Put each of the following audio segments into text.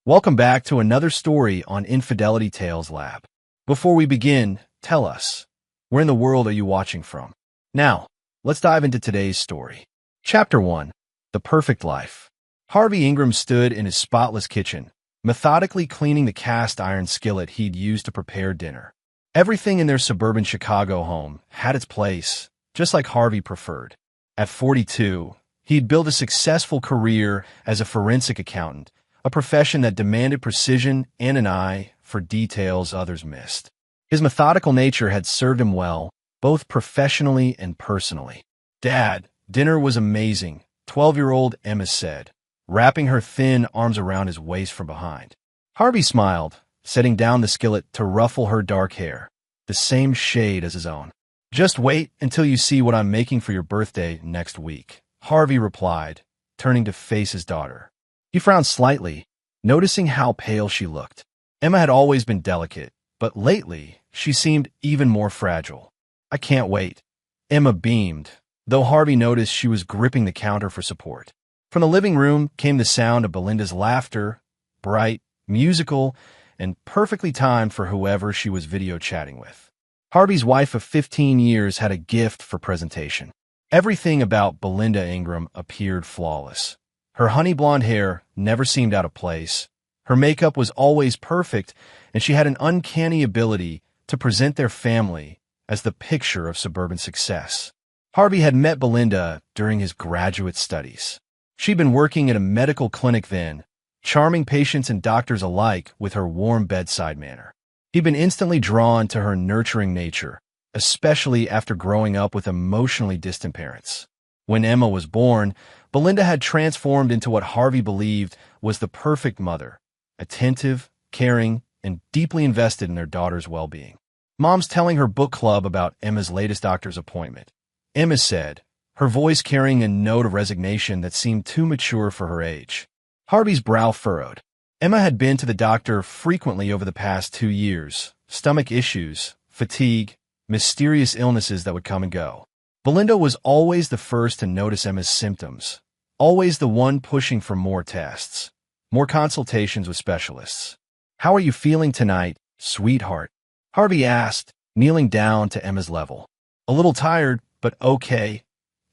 Welcome back to another story on Infidelity Tales Lab. Before we begin, tell us, where in the world are you watching from? Now, let's dive into today's story. Chapter 1. The Perfect Life. Harvey Ingram stood in his spotless kitchen, methodically cleaning the cast iron skillet he'd used to prepare dinner. Everything in their suburban Chicago home had its place, just like Harvey preferred. At 42, he'd built a successful career as a forensic accountant, a profession that demanded precision and an eye for details others missed. His methodical nature had served him well, both professionally and personally. "Dad, dinner was amazing," 12-year-old Emma said, wrapping her thin arms around his waist from behind. Harvey smiled, setting down the skillet to ruffle her dark hair, the same shade as his own. "Just wait until you see what I'm making for your birthday next week," Harvey replied, turning to face his daughter. He frowned slightly, noticing how pale she looked. Emma had always been delicate, but lately she seemed even more fragile. "I can't wait." Emma beamed, though Harvey noticed she was gripping the counter for support. From the living room came the sound of Belinda's laughter, bright, musical, and perfectly timed for whoever she was video chatting with. Harvey's wife of 15 years had a gift for presentation. Everything about Belinda Ingram appeared flawless. Her honey blonde hair never seemed out of place. Her makeup was always perfect, and she had an uncanny ability to present their family as the picture of suburban success. Harvey had met Belinda during his graduate studies. She'd been working at a medical clinic then, charming patients and doctors alike with her warm bedside manner. He'd been instantly drawn to her nurturing nature, especially after growing up with emotionally distant parents. When Emma was born, Belinda had transformed into what Harvey believed was the perfect mother, attentive, caring, and deeply invested in their daughter's well-being. Mom's telling her book club about Emma's latest doctor's appointment. Emma said, her voice carrying a note of resignation that seemed too mature for her age. Harvey's brow furrowed. Emma had been to the doctor frequently over the past 2 years. Stomach issues, fatigue, mysterious illnesses that would come and go. Belinda was always the first to notice Emma's symptoms, always the one pushing for more tests, more consultations with specialists. "How are you feeling tonight, sweetheart?" Harvey asked, kneeling down to Emma's level. "A little tired, but okay,"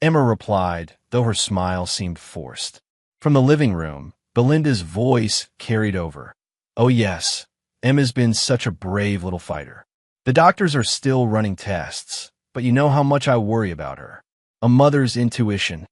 Emma replied, though her smile seemed forced. From the living room, Belinda's voice carried over. "Oh yes, Emma's been such a brave little fighter. The doctors are still running tests, but you know how much I worry about her. A mother's intuition."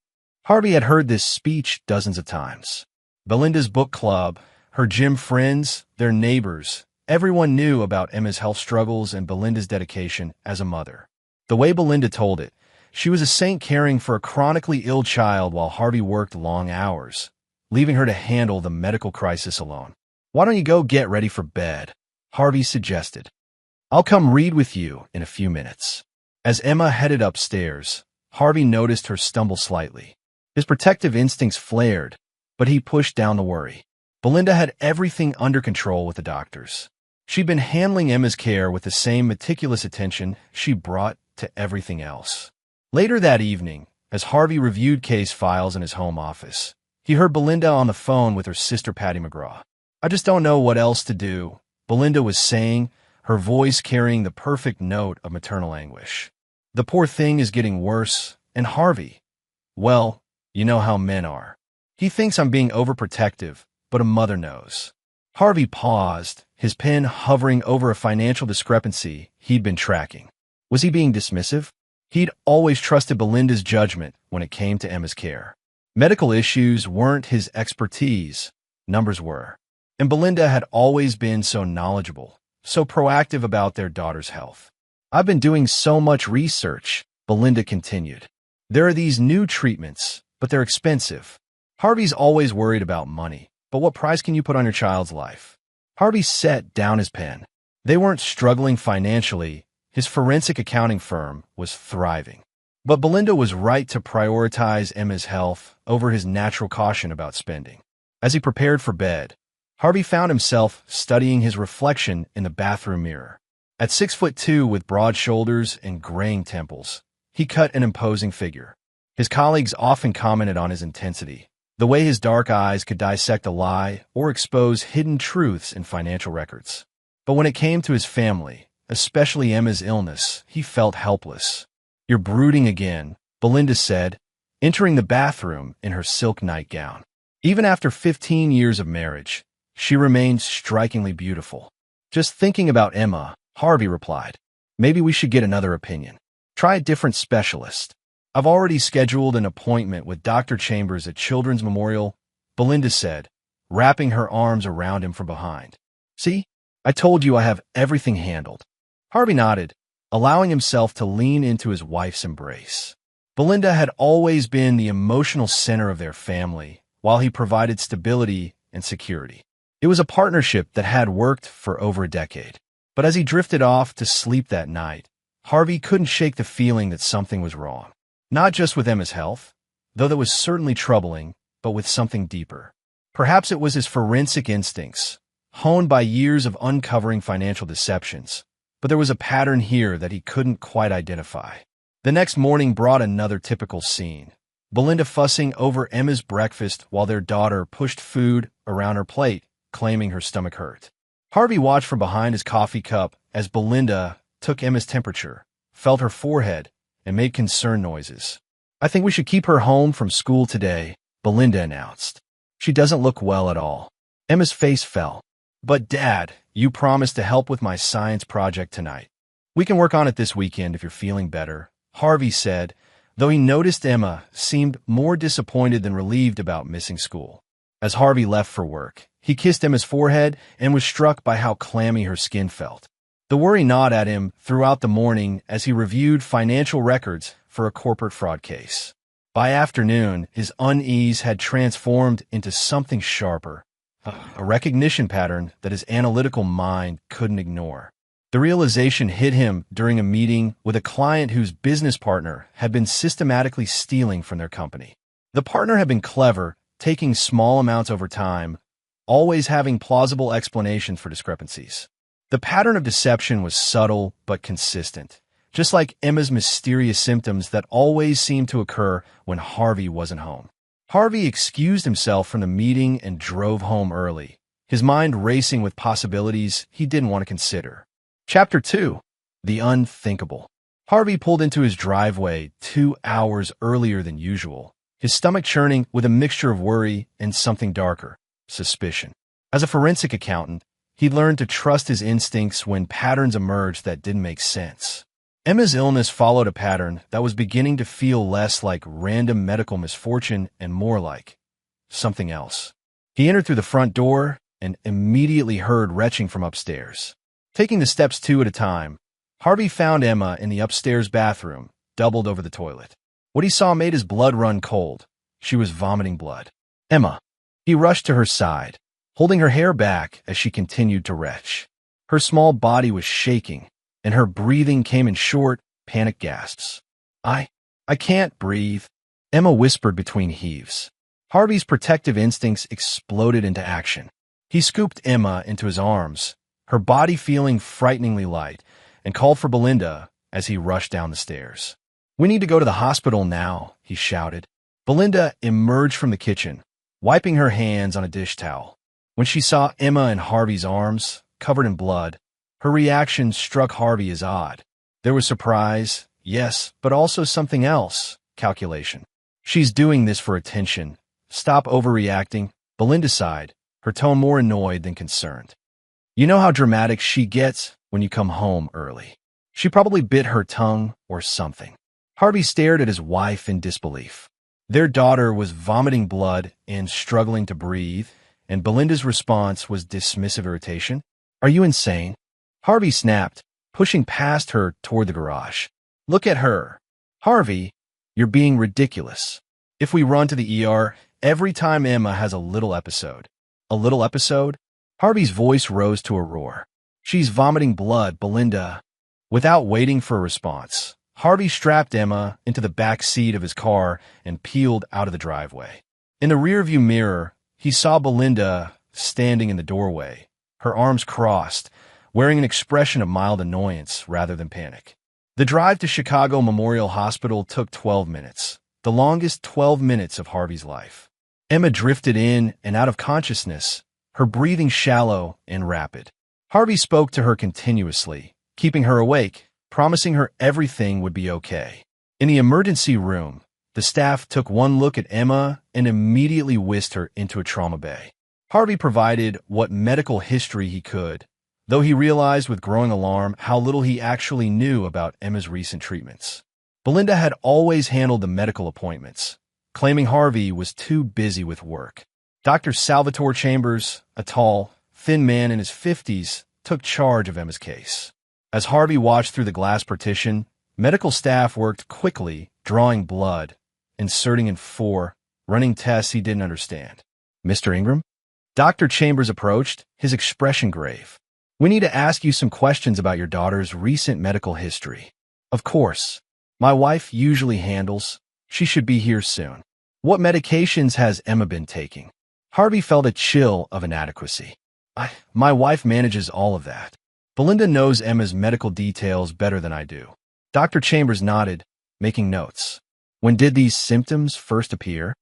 Harvey had heard this speech dozens of times. Belinda's book club, her gym friends, their neighbors, everyone knew about Emma's health struggles and Belinda's dedication as a mother. The way Belinda told it, she was a saint caring for a chronically ill child while Harvey worked long hours, leaving her to handle the medical crisis alone. "Why don't you go get ready for bed?" Harvey suggested. "I'll come read with you in a few minutes." As Emma headed upstairs, Harvey noticed her stumble slightly. His protective instincts flared, but he pushed down the worry. Belinda had everything under control with the doctors. She'd been handling Emma's care with the same meticulous attention she brought to everything else. Later that evening, as Harvey reviewed case files in his home office, he heard Belinda on the phone with her sister Patty McGraw. "I just don't know what else to do," Belinda was saying, her voice carrying the perfect note of maternal anguish. "The poor thing is getting worse, and Harvey, well, you know how men are. He thinks I'm being overprotective, but a mother knows." Harvey paused, his pen hovering over a financial discrepancy he'd been tracking. Was he being dismissive? He'd always trusted Belinda's judgment when it came to Emma's care. Medical issues weren't his expertise, numbers were. And Belinda had always been so knowledgeable, so proactive about their daughter's health. "I've been doing so much research," Belinda continued. "There are these new treatments, but they're expensive. Harvey's always worried about money, but what price can you put on your child's life?" Harvey set down his pen. They weren't struggling financially. His forensic accounting firm was thriving. But Belinda was right to prioritize Emma's health over his natural caution about spending. As he prepared for bed, Harvey found himself studying his reflection in the bathroom mirror. At 6'2" with broad shoulders and graying temples, he cut an imposing figure. His colleagues often commented on his intensity, the way his dark eyes could dissect a lie or expose hidden truths in financial records. But when it came to his family, especially Emma's illness, he felt helpless. "You're brooding again," Belinda said, entering the bathroom in her silk nightgown. Even after 15 years of marriage, she remained strikingly beautiful. "Just thinking about Emma," Harvey replied. "Maybe we should get another opinion. Try a different specialist." "I've already scheduled an appointment with Dr. Chambers at Children's Memorial," Belinda said, wrapping her arms around him from behind. "See? I told you I have everything handled." Harvey nodded, allowing himself to lean into his wife's embrace. Belinda had always been the emotional center of their family, while he provided stability and security. It was a partnership that had worked for over a decade. But as he drifted off to sleep that night, Harvey couldn't shake the feeling that something was wrong. Not just with Emma's health, though that was certainly troubling, but with something deeper. Perhaps it was his forensic instincts, honed by years of uncovering financial deceptions, but there was a pattern here that he couldn't quite identify. The next morning brought another typical scene. Belinda fussing over Emma's breakfast while their daughter pushed food around her plate, claiming her stomach hurt. Harvey watched from behind his coffee cup as Belinda took Emma's temperature, felt her forehead, and made concerned noises. "I think we should keep her home from school today," Belinda announced. "She doesn't look well at all." Emma's face fell. "But Dad, you promised to help with my science project tonight." "We can work on it this weekend if you're feeling better," Harvey said, though he noticed Emma seemed more disappointed than relieved about missing school. As Harvey left for work, he kissed Emma's forehead and was struck by how clammy her skin felt. The worry gnawed at him throughout the morning as he reviewed financial records for a corporate fraud case. By afternoon, his unease had transformed into something sharper, a recognition pattern that his analytical mind couldn't ignore. The realization hit him during a meeting with a client whose business partner had been systematically stealing from their company. The partner had been clever, taking small amounts over time, always having plausible explanations for discrepancies. The pattern of deception was subtle but consistent, just like Emma's mysterious symptoms that always seemed to occur when Harvey wasn't home. Harvey excused himself from the meeting and drove home early, his mind racing with possibilities he didn't want to consider. Chapter 2. The Unthinkable. Harvey pulled into his driveway 2 hours earlier than usual, his stomach churning with a mixture of worry and something darker, suspicion. As a forensic accountant, he learned to trust his instincts when patterns emerged that didn't make sense. Emma's illness followed a pattern that was beginning to feel less like random medical misfortune and more like something else. He entered through the front door and immediately heard retching from upstairs. Taking the steps 2 at a time, Harvey found Emma in the upstairs bathroom, doubled over the toilet. What he saw made his blood run cold. She was vomiting blood. "Emma." He rushed to her side, holding her hair back as she continued to retch. Her small body was shaking, and her breathing came in short, panicked gasps. I can't breathe," Emma whispered between heaves. Harvey's protective instincts exploded into action. He scooped Emma into his arms, her body feeling frighteningly light, and called for Belinda as he rushed down the stairs. "We need to go to the hospital now," he shouted. Belinda emerged from the kitchen, wiping her hands on a dish towel. When she saw Emma in Harvey's arms, covered in blood, her reaction struck Harvey as odd. There was surprise, yes, but also something else, calculation. "She's doing this for attention. Stop overreacting," Belinda sighed, her tone more annoyed than concerned. "You know how dramatic she gets when you come home early. She probably bit her tongue or something." Harvey stared at his wife in disbelief. Their daughter was vomiting blood and struggling to breathe, and Belinda's response was dismissive irritation. "Are you insane?" Harvey snapped, pushing past her toward the garage. "Look at her." "Harvey, you're being ridiculous. If we run to the ER every time Emma has a little episode." "A little episode?" Harvey's voice rose to a roar. "She's vomiting blood, Belinda." Without waiting for a response, Harvey strapped Emma into the back seat of his car and peeled out of the driveway. In the rearview mirror, he saw Belinda standing in the doorway, her arms crossed, wearing an expression of mild annoyance rather than panic. The drive to Chicago Memorial Hospital took 12 minutes, the longest 12 minutes of Harvey's life. Emma drifted in and out of consciousness, her breathing shallow and rapid. Harvey spoke to her continuously, keeping her awake, promising her everything would be okay. In the emergency room, the staff took one look at Emma and immediately whisked her into a trauma bay. Harvey provided what medical history he could, though he realized with growing alarm how little he actually knew about Emma's recent treatments. Belinda had always handled the medical appointments, claiming Harvey was too busy with work. Dr. Salvatore Chambers, a tall, thin man in his 50s, took charge of Emma's case. As Harvey watched through the glass partition, medical staff worked quickly, drawing blood, inserting in 4, running tests he didn't understand. "Mr. Ingram?" Dr. Chambers approached, his expression grave. "We need to ask you some questions about your daughter's recent medical history." "Of course. My wife usually handles. She should be here soon." "What medications has Emma been taking?" Harvey felt a chill of inadequacy. My wife manages all of that. Belinda knows Emma's medical details better than I do." Dr. Chambers nodded, making notes. "When did these symptoms first appear?"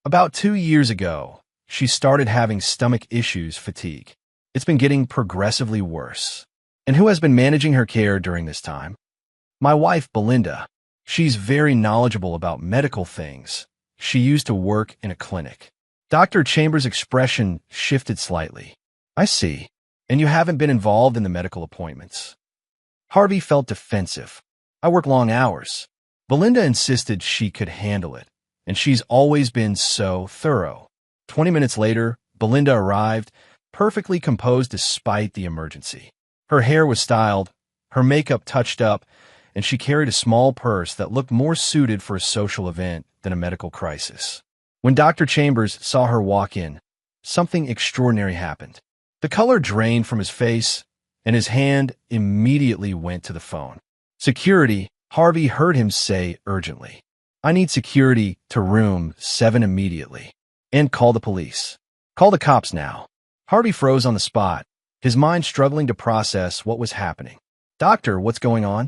"About 2 years ago. She started having stomach issues, fatigue. It's been getting progressively worse." "And who has been managing her care during this time?" "My wife, Belinda. She's very knowledgeable about medical things. She used to work in a clinic." Dr. Chambers' expression shifted slightly. "I see. And you haven't been involved in the medical appointments?" Harvey felt defensive. "I work long hours." Belinda insisted she could handle it, and she's always been so thorough. 20 minutes later, Belinda arrived, perfectly composed despite the emergency. Her hair was styled, her makeup touched up, and she carried a small purse that looked more suited for a social event than a medical crisis. When Dr. Chambers saw her walk in, something extraordinary happened. The color drained from his face, and his hand immediately went to the phone. "Security," Harvey heard him say urgently. "I need security to room 7 immediately. And call the police. Call the cops now." Harvey froze on the spot, his mind struggling to process what was happening. "Doctor, what's going on?"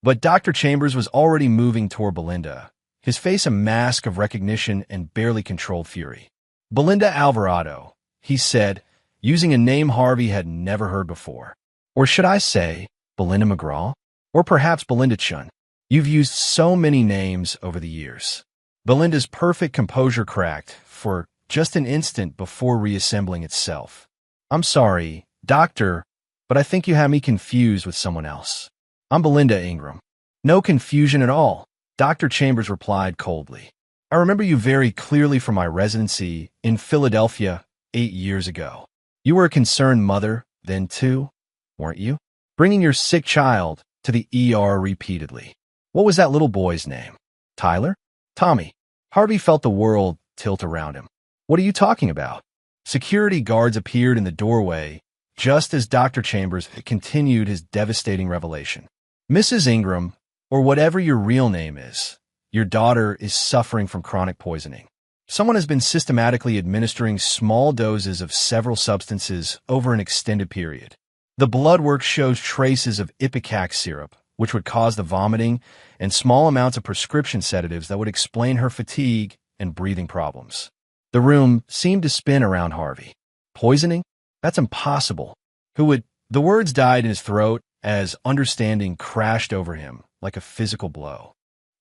But Dr. Chambers was already moving toward Belinda, his face a mask of recognition and barely controlled fury. "Belinda Alvarado," he said, using a name Harvey had never heard before. "Or should I say, Belinda McGraw? Or perhaps Belinda Chun? You've used so many names over the years." Belinda's perfect composure cracked for just an instant before reassembling itself. "I'm sorry, doctor, but I think you have me confused with someone else. I'm Belinda Ingram." "No confusion at all," Dr. Chambers replied coldly. "I remember you very clearly from my residency in Philadelphia 8 years ago. You were a concerned mother then too, weren't you? Bringing your sick child to the ER repeatedly. What was that little boy's name? Tyler? Tommy?" Harvey felt the world tilt around him. "What are you talking about?" Security guards appeared in the doorway just as Dr. Chambers continued his devastating revelation. "Mrs. Ingram, or whatever your real name is, your daughter is suffering from chronic poisoning. Someone has been systematically administering small doses of several substances over an extended period. The blood work shows traces of ipecac syrup, which would cause the vomiting, and small amounts of prescription sedatives that would explain her fatigue and breathing problems." The room seemed to spin around Harvey. "Poisoning? That's impossible. Who would—" The words died in his throat as understanding crashed over him like a physical blow.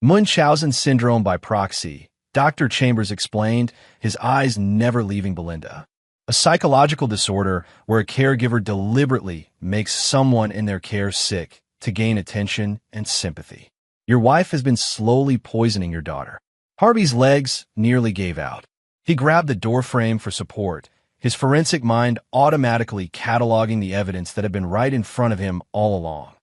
"Munchausen syndrome by proxy," Dr. Chambers explained, his eyes never leaving Belinda. "A psychological disorder where a caregiver deliberately makes someone in their care sick to gain attention and sympathy. Your wife has been slowly poisoning your daughter." Harvey's legs nearly gave out. He grabbed the doorframe for support, his forensic mind automatically cataloging the evidence that had been right in front of him all along.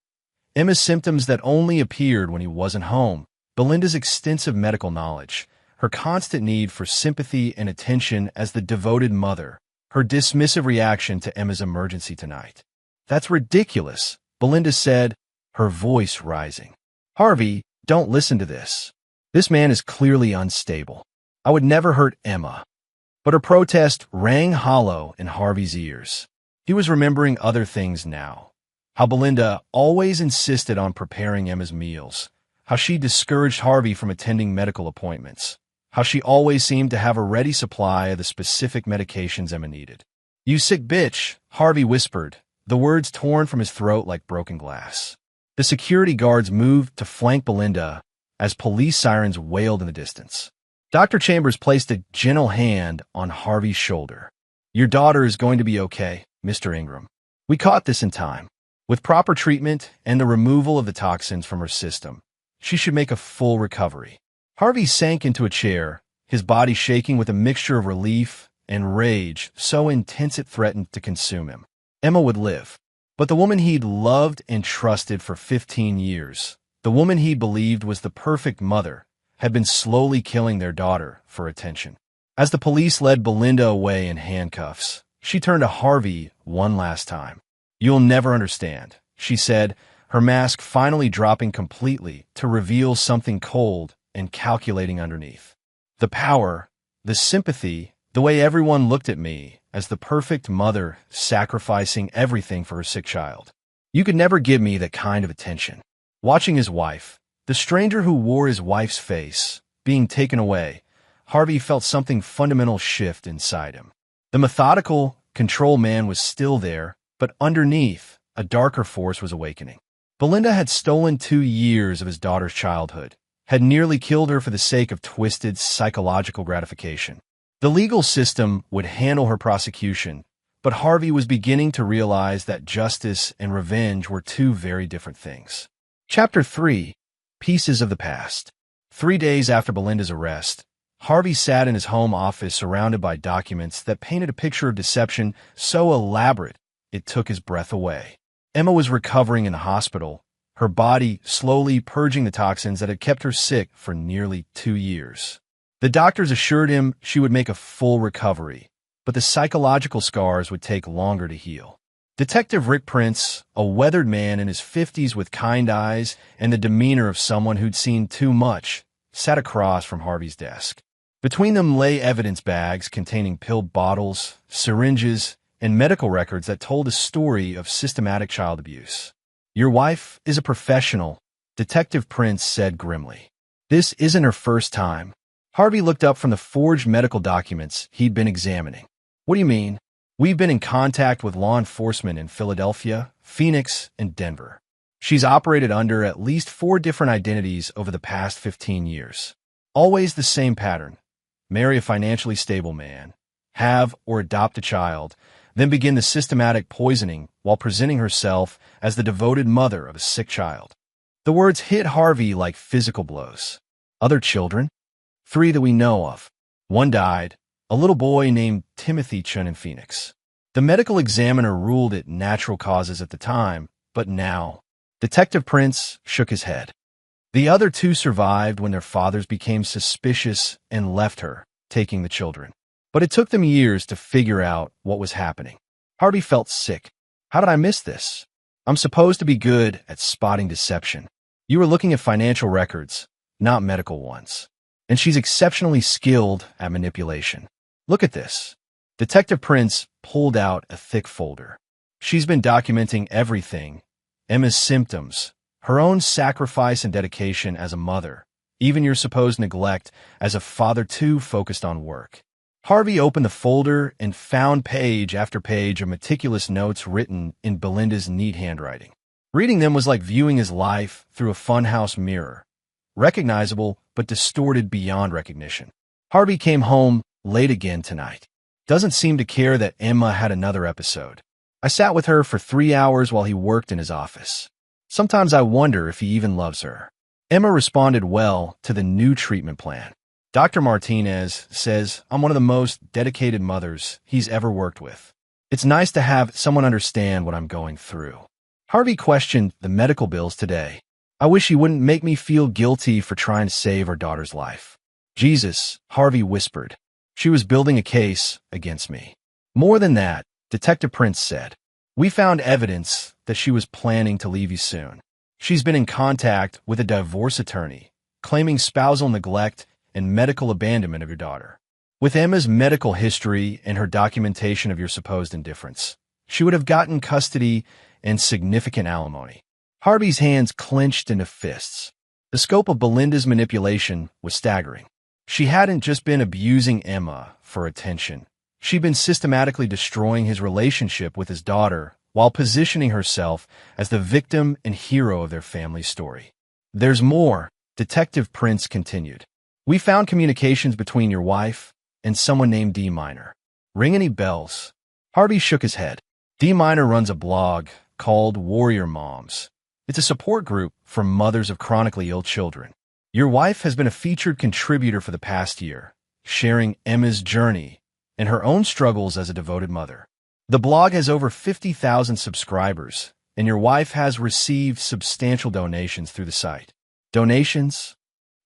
Emma's symptoms that only appeared when he wasn't home, Belinda's extensive medical knowledge, her constant need for sympathy and attention as the devoted mother, her dismissive reaction to Emma's emergency tonight. "That's ridiculous," Belinda said, her voice rising. "Harvey, don't listen to this. This man is clearly unstable. I would never hurt Emma." But her protest rang hollow in Harvey's ears. He was remembering other things now. How Belinda always insisted on preparing Emma's meals, how she discouraged Harvey from attending medical appointments, how she always seemed to have a ready supply of the specific medications Emma needed. "You sick bitch," Harvey whispered, the words torn from his throat like broken glass. The security guards moved to flank Belinda as police sirens wailed in the distance. Dr. Chambers placed a gentle hand on Harvey's shoulder. "Your daughter is going to be okay, Mr. Ingram. We caught this in time. With proper treatment and the removal of the toxins from her system, she should make a full recovery." Harvey sank into a chair, his body shaking with a mixture of relief and rage so intense it threatened to consume him. Emma would live. But the woman he'd loved and trusted for 15 years, the woman he believed was the perfect mother, had been slowly killing their daughter for attention. As the police led Belinda away in handcuffs, she turned to Harvey one last time. "You'll never understand," she said, her mask finally dropping completely to reveal something cold and calculating underneath. "The power, the sympathy, the way everyone looked at me as the perfect mother sacrificing everything for her sick child. You could never give me that kind of attention." Watching his wife, the stranger who wore his wife's face, being taken away, Harvey felt something fundamental shift inside him. The methodical, control man was still there, but underneath, a darker force was awakening. Belinda had stolen 2 years of his daughter's childhood, had nearly killed her for the sake of twisted psychological gratification. The legal system would handle her prosecution, but Harvey was beginning to realize that justice and revenge were two very different things. Chapter 3. Pieces of the Past. 3 days after Belinda's arrest, Harvey sat in his home office surrounded by documents that painted a picture of deception so elaborate it took his breath away. Emma was recovering in the hospital, her body slowly purging the toxins that had kept her sick for nearly 2 years. The doctors assured him she would make a full recovery, but the psychological scars would take longer to heal. Detective Rick Prince, a weathered man in his 50s with kind eyes and the demeanor of someone who'd seen too much, sat across from Harvey's desk. Between them lay evidence bags containing pill bottles, syringes, and medical records that told a story of systematic child abuse. "Your wife is a professional," Detective Prince said grimly. "This isn't her first time." Harvey looked up from the forged medical documents he'd been examining. "What do you mean?" "We've been in contact with law enforcement in Philadelphia, Phoenix, and Denver. She's operated under at least 4 different identities over the past 15 years. Always the same pattern. Marry a financially stable man, have or adopt a child, then begin the systematic poisoning while presenting herself as the devoted mother of a sick child." The words hit Harvey like physical blows. "Other children?" 3 that we know of. One died, a little boy named Timothy Chun in Phoenix. The medical examiner ruled it natural causes at the time, but now, Detective Prince shook his head. The other 2 survived when their fathers became suspicious and left her, taking the children. But it took them years to figure out what was happening. Harvey felt sick. How did I miss this? I'm supposed to be good at spotting deception. You were looking at financial records, not medical ones. And she's exceptionally skilled at manipulation. Look at this. Detective Prince pulled out a thick folder. She's been documenting everything, Emma's symptoms, her own sacrifice and dedication as a mother, even your supposed neglect as a father too focused on work. Harvey opened the folder and found page after page of meticulous notes written in Belinda's neat handwriting. Reading them was like viewing his life through a funhouse mirror, recognizable but distorted beyond recognition. Harvey came home late again tonight. Doesn't seem to care that Emma had another episode. I sat with her for 3 hours while he worked in his office. Sometimes I wonder if he even loves her. Emma responded well to the new treatment plan. Dr. Martinez says I'm one of the most dedicated mothers he's ever worked with. It's nice to have someone understand what I'm going through. Harvey questioned the medical bills today. I wish he wouldn't make me feel guilty for trying to save our daughter's life. Jesus, Harvey whispered. She was building a case against me. More than that, Detective Prince said. We found evidence that she was planning to leave you soon. She's been in contact with a divorce attorney, claiming spousal neglect and medical abandonment of your daughter. With Emma's medical history and her documentation of your supposed indifference, she would have gotten custody and significant alimony. Harvey's hands clenched into fists. The scope of Belinda's manipulation was staggering. She hadn't just been abusing Emma for attention. She'd been systematically destroying his relationship with his daughter while positioning herself as the victim and hero of their family story. There's more, Detective Prince continued. We found communications between your wife and someone named D. Minor. Ring any bells? Harvey shook his head. D. Minor runs a blog called Warrior Moms. It's a support group for mothers of chronically ill children. Your wife has been a featured contributor for the past year, sharing Emma's journey and her own struggles as a devoted mother. The blog has over 50,000 subscribers, and your wife has received substantial donations through the site. Donations?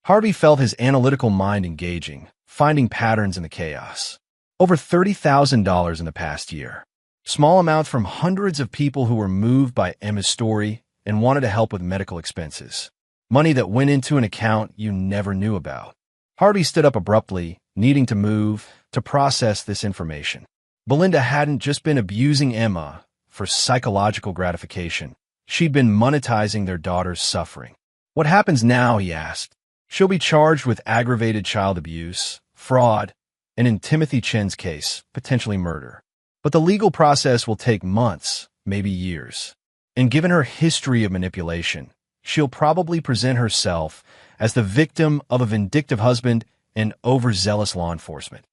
Harvey felt his analytical mind engaging, finding patterns in the chaos. Over $30,000 in the past year. Small amounts from hundreds of people who were moved by Emma's story and wanted to help with medical expenses. Money that went into an account you never knew about. Harvey stood up abruptly, needing to move to process this information. Belinda hadn't just been abusing Emma for psychological gratification. She'd been monetizing their daughter's suffering. What happens now, he asked. She'll be charged with aggravated child abuse, fraud, and in Timothy Chen's case, potentially murder. But the legal process will take months, maybe years. And given her history of manipulation, she'll probably present herself as the victim of a vindictive husband and overzealous law enforcement.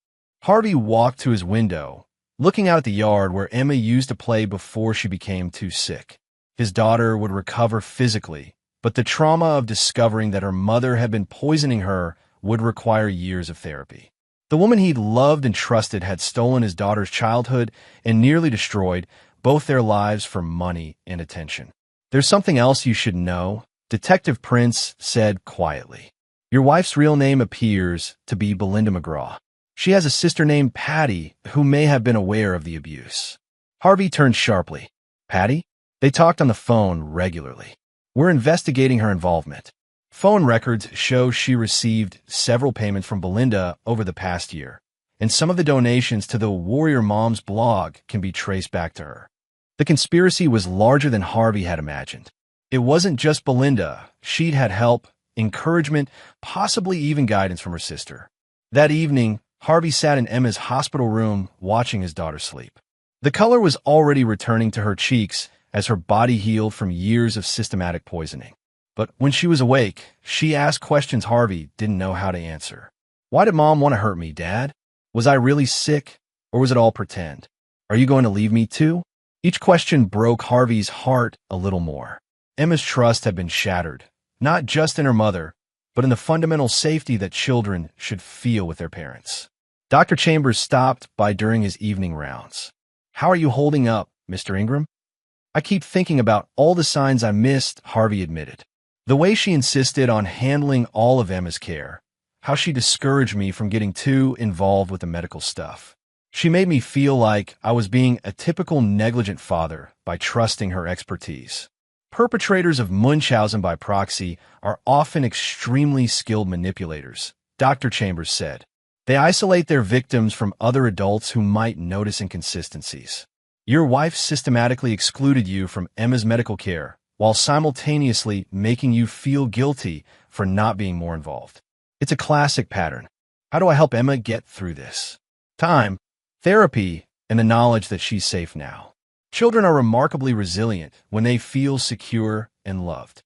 Harvey walked to his window, looking out at the yard where Emma used to play before she became too sick. His daughter would recover physically, but the trauma of discovering that her mother had been poisoning her would require years of therapy. The woman he'd loved and trusted had stolen his daughter's childhood and nearly destroyed both their lives for money and attention. There's something else you should know, Detective Prince said quietly. Your wife's real name appears to be Belinda McGraw. She has a sister named Patty who may have been aware of the abuse. Harvey turned sharply. Patty? They talked on the phone regularly. We're investigating her involvement. Phone records show she received several payments from Belinda over the past year, and some of the donations to the Warrior Moms blog can be traced back to her. The conspiracy was larger than Harvey had imagined. It wasn't just Belinda. She'd had help, encouragement, possibly even guidance from her sister. That evening, Harvey sat in Emma's hospital room watching his daughter sleep. The color was already returning to her cheeks as her body healed from years of systematic poisoning. But when she was awake, she asked questions Harvey didn't know how to answer. Why did Mom want to hurt me, Dad? Was I really sick, or was it all pretend? Are you going to leave me too? Each question broke Harvey's heart a little more. Emma's trust had been shattered, not just in her mother, but in the fundamental safety that children should feel with their parents. Dr. Chambers stopped by during his evening rounds. How are you holding up, Mr. Ingram? I keep thinking about all the signs I missed, Harvey admitted. The way she insisted on handling all of Emma's care, how she discouraged me from getting too involved with the medical stuff. She made me feel like I was being a typical negligent father by trusting her expertise. Perpetrators of Munchausen by proxy are often extremely skilled manipulators, Dr. Chambers said. They isolate their victims from other adults who might notice inconsistencies. Your wife systematically excluded you from Emma's medical care, while simultaneously making you feel guilty for not being more involved. It's a classic pattern. How do I help Emma get through this? Time, therapy, and the knowledge that she's safe now. Children are remarkably resilient when they feel secure and loved.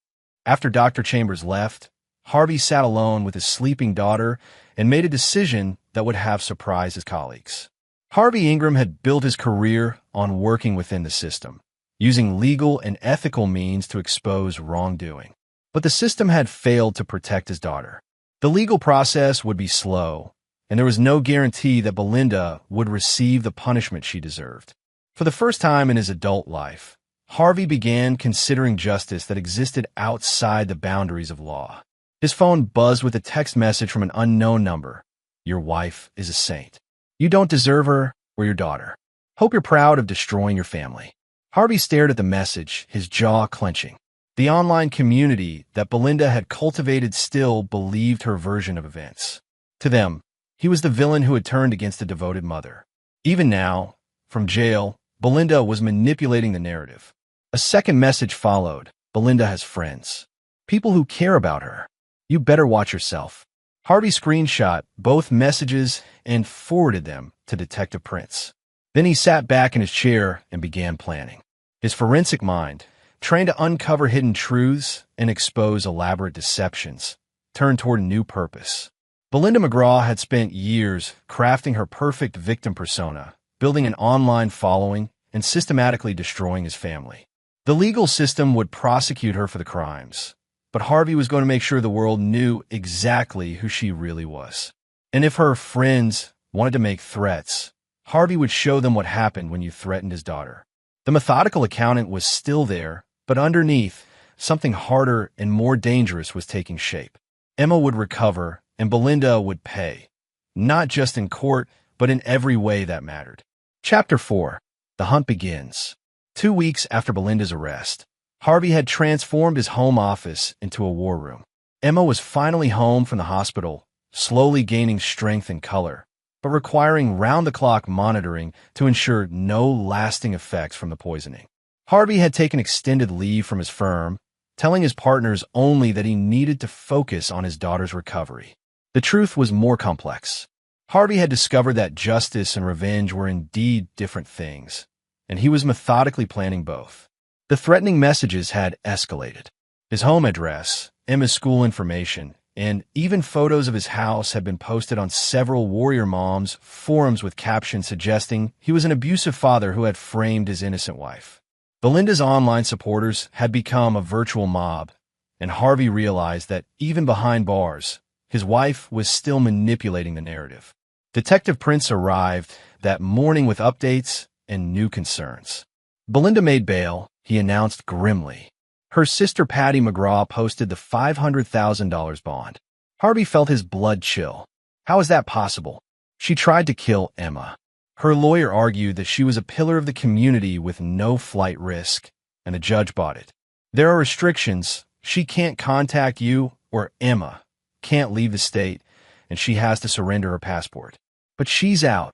After Dr. Chambers left, Harvey sat alone with his sleeping daughter and made a decision that would have surprised his colleagues. Harvey Ingram had built his career on working within the system, using legal and ethical means to expose wrongdoing. But the system had failed to protect his daughter. The legal process would be slow, and there was no guarantee that Belinda would receive the punishment she deserved. For the first time in his adult life, Harvey began considering justice that existed outside the boundaries of law. His phone buzzed with a text message from an unknown number. Your wife is a saint. You don't deserve her or your daughter. Hope you're proud of destroying your family. Harvey stared at the message, his jaw clenching. The online community that Belinda had cultivated still believed her version of events. To them, he was the villain who had turned against a devoted mother. Even now, from jail, Belinda was manipulating the narrative. A second message followed. Belinda has friends. People who care about her. You better watch yourself. Harvey screenshot both messages and forwarded them to Detective Prince. Then he sat back in his chair and began planning. His forensic mind, trained to uncover hidden truths and expose elaborate deceptions, turned toward a new purpose. Belinda McGraw had spent years crafting her perfect victim persona, building an online following, and systematically destroying his family. The legal system would prosecute her for the crimes, but Harvey was going to make sure the world knew exactly who she really was. And if her friends wanted to make threats, Harvey would show them what happened when you threatened his daughter. The methodical accountant was still there, but underneath, something harder and more dangerous was taking shape. Emma would recover, and Belinda would pay. Not just in court, but in every way that mattered. Chapter 4. The Hunt Begins. 2 weeks after Belinda's arrest, Harvey had transformed his home office into a war room. Emma was finally home from the hospital, slowly gaining strength and color, but requiring round-the-clock monitoring to ensure no lasting effects from the poisoning. Harvey had taken extended leave from his firm, telling his partners only that he needed to focus on his daughter's recovery. The truth was more complex. Harvey had discovered that justice and revenge were indeed different things, and he was methodically planning both. The threatening messages had escalated. His home address, Emma's school information, and even photos of his house had been posted on several Warrior Moms forums with captions suggesting he was an abusive father who had framed his innocent wife. Belinda's online supporters had become a virtual mob, and Harvey realized that even behind bars, his wife was still manipulating the narrative. Detective Prince arrived that morning with updates and new concerns. Belinda made bail, he announced grimly. Her sister Patty McGraw posted the $500,000 bond. Harvey felt his blood chill. How is that possible? She tried to kill Emma. Her lawyer argued that she was a pillar of the community with no flight risk, and the judge bought it. There are restrictions. She can't contact you, or Emma can't leave the state, and she has to surrender her passport. But she's out.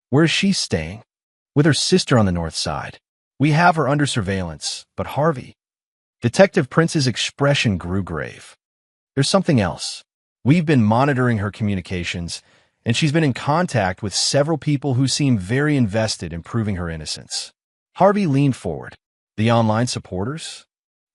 Where is she staying? With her sister on the north side. We have her under surveillance, but Harvey... Detective Prince's expression grew grave. There's something else. We've been monitoring her communications, and she's been in contact with several people who seem very invested in proving her innocence. Harvey leaned forward. The online supporters?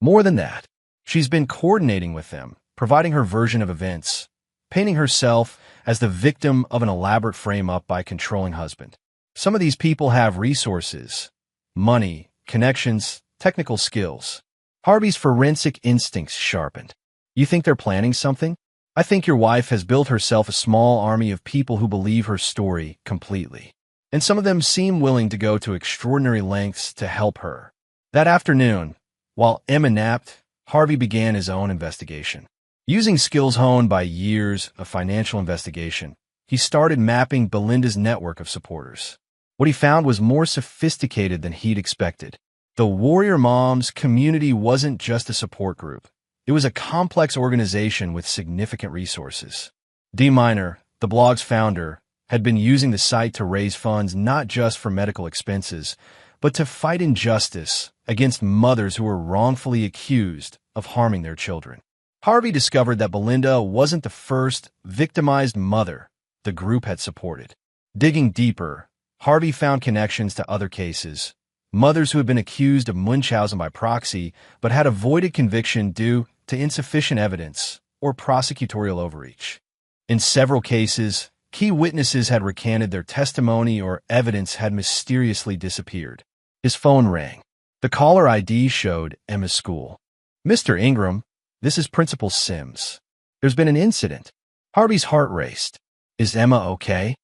More than that. She's been coordinating with them, providing her version of events, painting herself as the victim of an elaborate frame-up by a controlling husband. Some of these people have resources, money, connections, technical skills. Harvey's forensic instincts sharpened. You think they're planning something? I think your wife has built herself a small army of people who believe her story completely. And some of them seem willing to go to extraordinary lengths to help her. That afternoon, while Emma napped, Harvey began his own investigation. Using skills honed by years of financial investigation, he started mapping Belinda's network of supporters. What he found was more sophisticated than he'd expected. The Warrior Moms community wasn't just a support group. It was a complex organization with significant resources. Dee Minor, the blog's founder, had been using the site to raise funds not just for medical expenses, but to fight injustice against mothers who were wrongfully accused of harming their children. Harvey discovered that Belinda wasn't the first victimized mother the group had supported. Digging deeper, Harvey found connections to other cases. Mothers who had been accused of Munchausen by proxy but had avoided conviction due to insufficient evidence or prosecutorial overreach. In several cases, key witnesses had recanted their testimony or evidence had mysteriously disappeared. His phone rang. The caller ID showed Emma's school. Mr. Ingram, this is Principal Sims. There's been an incident. Harvey's heart raced. Is Emma okay?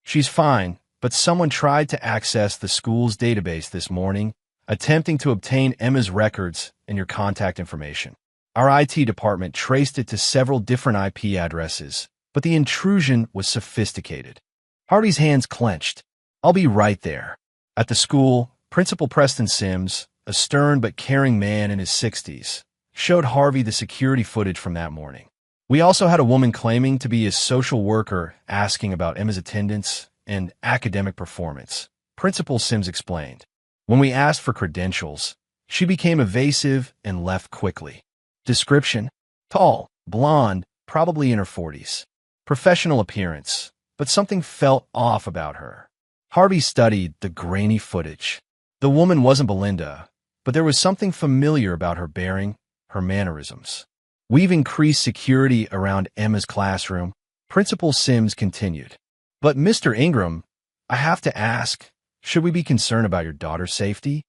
She's fine. But someone tried to access the school's database this morning, attempting to obtain Emma's records and your contact information. Our IT department traced it to several different IP addresses, but the intrusion was sophisticated. Harvey's hands clenched. I'll be right there. At the school, Principal Preston Sims, a stern but caring man in his 60s, showed Harvey the security footage from that morning. We also had a woman claiming to be his social worker asking about Emma's attendance and academic performance. Principal Sims explained. When we asked for credentials, she became evasive and left quickly. Description: tall, blonde, probably in her 40s. professional appearance, but something felt off about her. Harvey studied the grainy footage. The woman wasn't Belinda, but there was something familiar about her bearing, her mannerisms. We've increased security around Emma's classroom, Principal Sims continued. But Mr. Ingram, I have to ask, should we be concerned about your daughter's safety?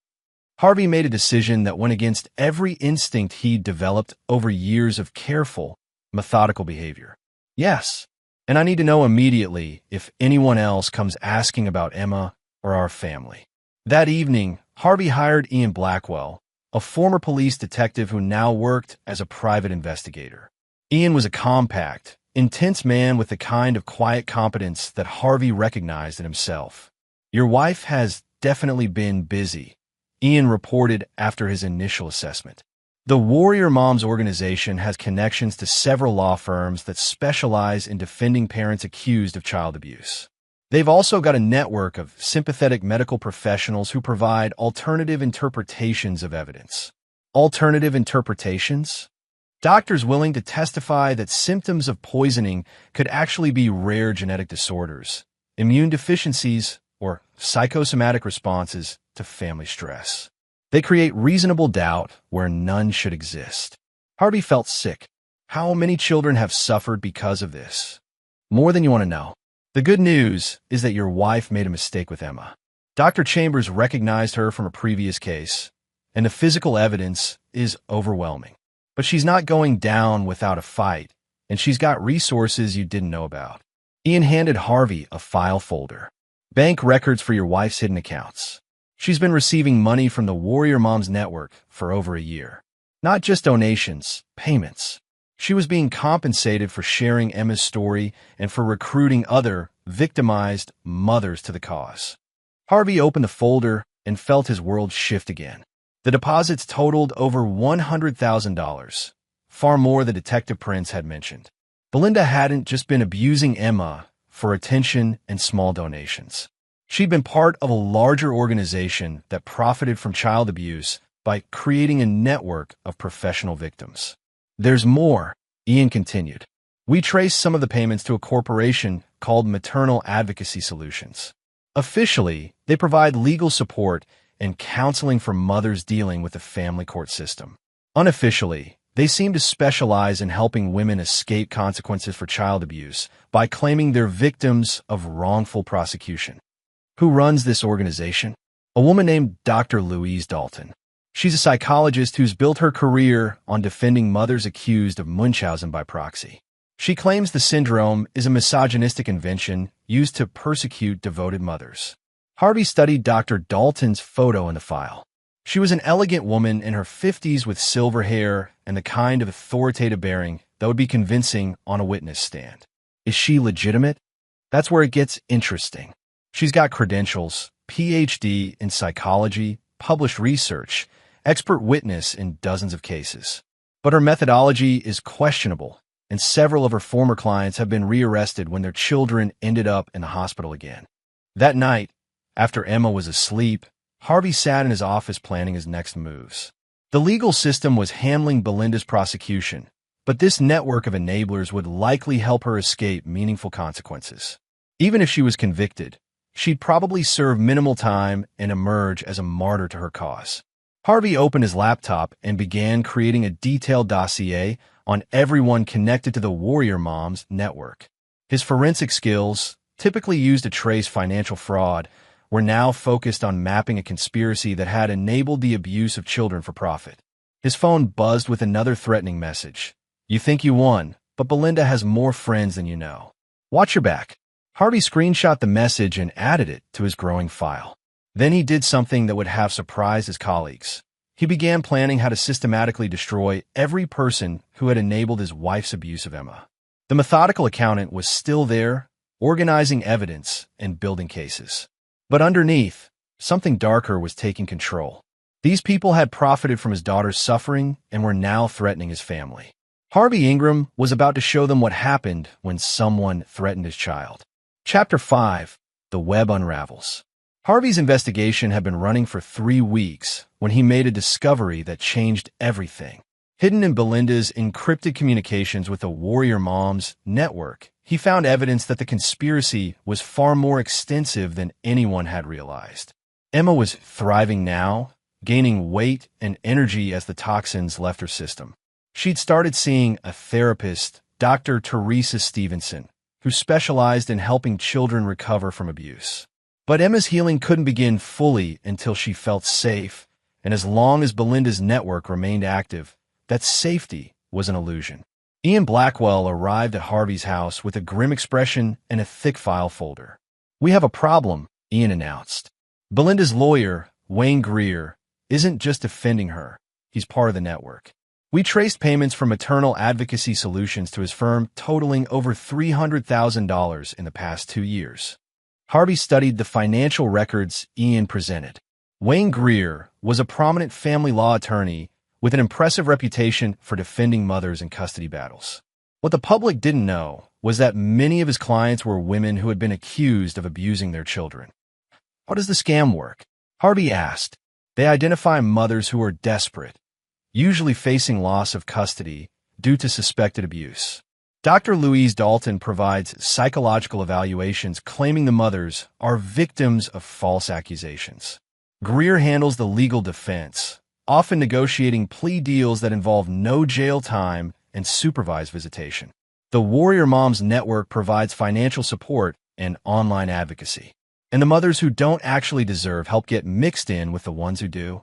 Harvey made a decision that went against every instinct he'd developed over years of careful, methodical behavior. Yes, and I need to know immediately if anyone else comes asking about Emma or our family. That evening, Harvey hired Ian Blackwell, a former police detective who now worked as a private investigator. Ian was a compact, intense man with the kind of quiet competence that Harvey recognized in himself. Your wife has definitely been busy, Ian reported after his initial assessment. The Warrior Moms organization has connections to several law firms that specialize in defending parents accused of child abuse. They've also got a network of sympathetic medical professionals who provide alternative interpretations of evidence. Alternative interpretations? Doctors willing to testify that symptoms of poisoning could actually be rare genetic disorders, immune deficiencies, or psychosomatic responses to family stress. They create reasonable doubt where none should exist. Harvey felt sick. How many children have suffered because of this? More than you want to know. The good news is that your wife made a mistake with Emma. Dr. Chambers recognized her from a previous case, and the physical evidence is overwhelming. But she's not going down without a fight, and she's got resources you didn't know about. Ian handed Harvey a file folder. Bank records for your wife's hidden accounts. She's been receiving money from the Warrior Moms Network for over a year. Not just donations, payments. She was being compensated for sharing Emma's story and for recruiting other, victimized mothers to the cause. Harvey opened the folder and felt his world shift again. The deposits totaled over $100,000, far more than Detective Prince had mentioned. Belinda hadn't just been abusing Emma for attention and small donations. She'd been part of a larger organization that profited from child abuse by creating a network of professional victims. There's more, Ian continued. We traced some of the payments to a corporation called Maternal Advocacy Solutions. Officially, they provide legal support and counseling for mothers dealing with the family court system. Unofficially, they seem to specialize in helping women escape consequences for child abuse by claiming they're victims of wrongful prosecution. Who runs this organization? A woman named Dr. Louise Dalton. She's a psychologist who's built her career on defending mothers accused of Munchausen by proxy. She claims the syndrome is a misogynistic invention used to persecute devoted mothers. Harvey studied Dr. Dalton's photo in the file. She was an elegant woman in her 50s with silver hair and the kind of authoritative bearing that would be convincing on a witness stand. Is she legitimate? That's where it gets interesting. She's got credentials, PhD in psychology, published research, expert witness in dozens of cases. But her methodology is questionable, and several of her former clients have been rearrested when their children ended up in the hospital again. That night, after Emma was asleep, Harvey sat in his office planning his next moves. The legal system was handling Belinda's prosecution, but this network of enablers would likely help her escape meaningful consequences. Even if she was convicted, she'd probably serve minimal time and emerge as a martyr to her cause. Harvey opened his laptop and began creating a detailed dossier on everyone connected to the Warrior Moms network. His forensic skills, typically used to trace financial fraud, were now focused on mapping a conspiracy that had enabled the abuse of children for profit. His phone buzzed with another threatening message. You think you won, but Belinda has more friends than you know. Watch your back. Harvey screenshot the message and added it to his growing file. Then he did something that would have surprised his colleagues. He began planning how to systematically destroy every person who had enabled his wife's abuse of Emma. The methodical accountant was still there, organizing evidence and building cases. But underneath, something darker was taking control. These people had profited from his daughter's suffering and were now threatening his family. Harvey Ingram was about to show them what happened when someone threatened his child. Chapter 5. The Web Unravels. Harvey's investigation had been running for 3 weeks when he made a discovery that changed everything. Hidden in Belinda's encrypted communications with the Warrior Moms network, he found evidence that the conspiracy was far more extensive than anyone had realized. Emma was thriving now, gaining weight and energy as the toxins left her system. She'd started seeing a therapist, Dr. Teresa Stevenson, who specialized in helping children recover from abuse. But Emma's healing couldn't begin fully until she felt safe, and as long as Belinda's network remained active, that safety was an illusion. Ian Blackwell arrived at Harvey's house with a grim expression and a thick file folder. "We have a problem," Ian announced. "Belinda's lawyer, Wayne Greer, isn't just defending her. He's part of the network. We traced payments from Maternal Advocacy Solutions to his firm totaling over $300,000 in the past 2 years." Harvey studied the financial records Ian presented. Wayne Greer was a prominent family law attorney with an impressive reputation for defending mothers in custody battles. What the public didn't know was that many of his clients were women who had been accused of abusing their children. "How does the scam work?" Harvey asked. "They identify mothers who are desperate, usually facing loss of custody due to suspected abuse. Dr. Louise Dalton provides psychological evaluations claiming the mothers are victims of false accusations. Greer handles the legal defense, often negotiating plea deals that involve no jail time and supervised visitation. The Warrior Moms Network provides financial support and online advocacy. And the mothers who don't actually deserve help get mixed in with the ones who do."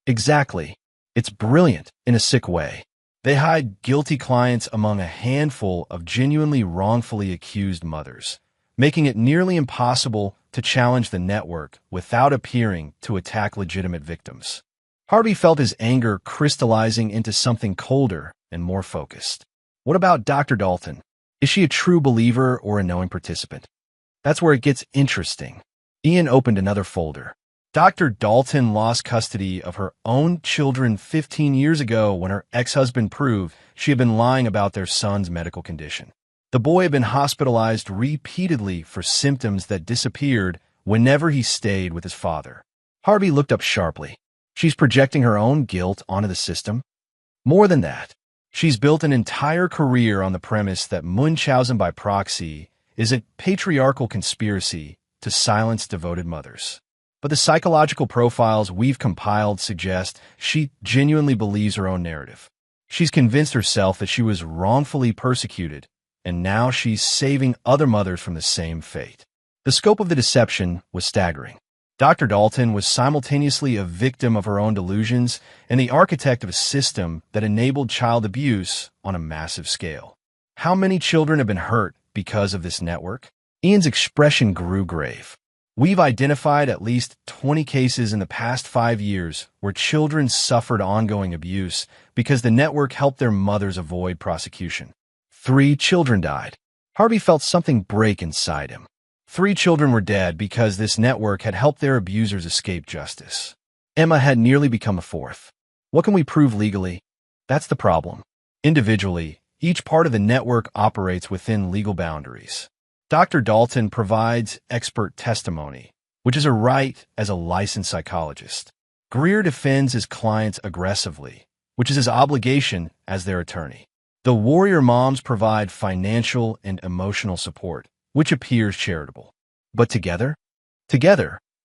Exactly. It's brilliant in a sick way. They hide guilty clients among a handful of genuinely wrongfully accused mothers, making it nearly impossible to challenge the network without appearing to attack legitimate victims. Harvey felt his anger crystallizing into something colder and more focused. What about Dr. Dalton? Is she a true believer or a knowing participant? That's where it gets interesting. Ian opened another folder. Dr. Dalton lost custody of her own children 15 years ago when her ex-husband proved she had been lying about their son's medical condition. The boy had been hospitalized repeatedly for symptoms that disappeared whenever he stayed with his father. Harvey looked up sharply. She's projecting her own guilt onto the system? More than that, she's built an entire career on the premise that Munchausen by proxy is a patriarchal conspiracy to silence devoted mothers. But the psychological profiles we've compiled suggest she genuinely believes her own narrative. She's convinced herself that she was wrongfully persecuted, and now she's saving other mothers from the same fate. The scope of the deception was staggering. Dr. Dalton was simultaneously a victim of her own delusions and the architect of a system that enabled child abuse on a massive scale. How many children have been hurt because of this network? Ian's expression grew grave. "We've identified at least 20 cases in the past 5 years where children suffered ongoing abuse because the network helped their mothers avoid prosecution. 3 children died." Harvey felt something break inside him. 3 children were dead because this network had helped their abusers escape justice. Emma had nearly become a 4th. What can we prove legally? That's the problem. Individually, each part of the network operates within legal boundaries. Dr. Dalton provides expert testimony, which is a right as a licensed psychologist. Greer defends his clients aggressively, which is his obligation as their attorney. The Warrior Moms provide financial and emotional support, which appears charitable. But together,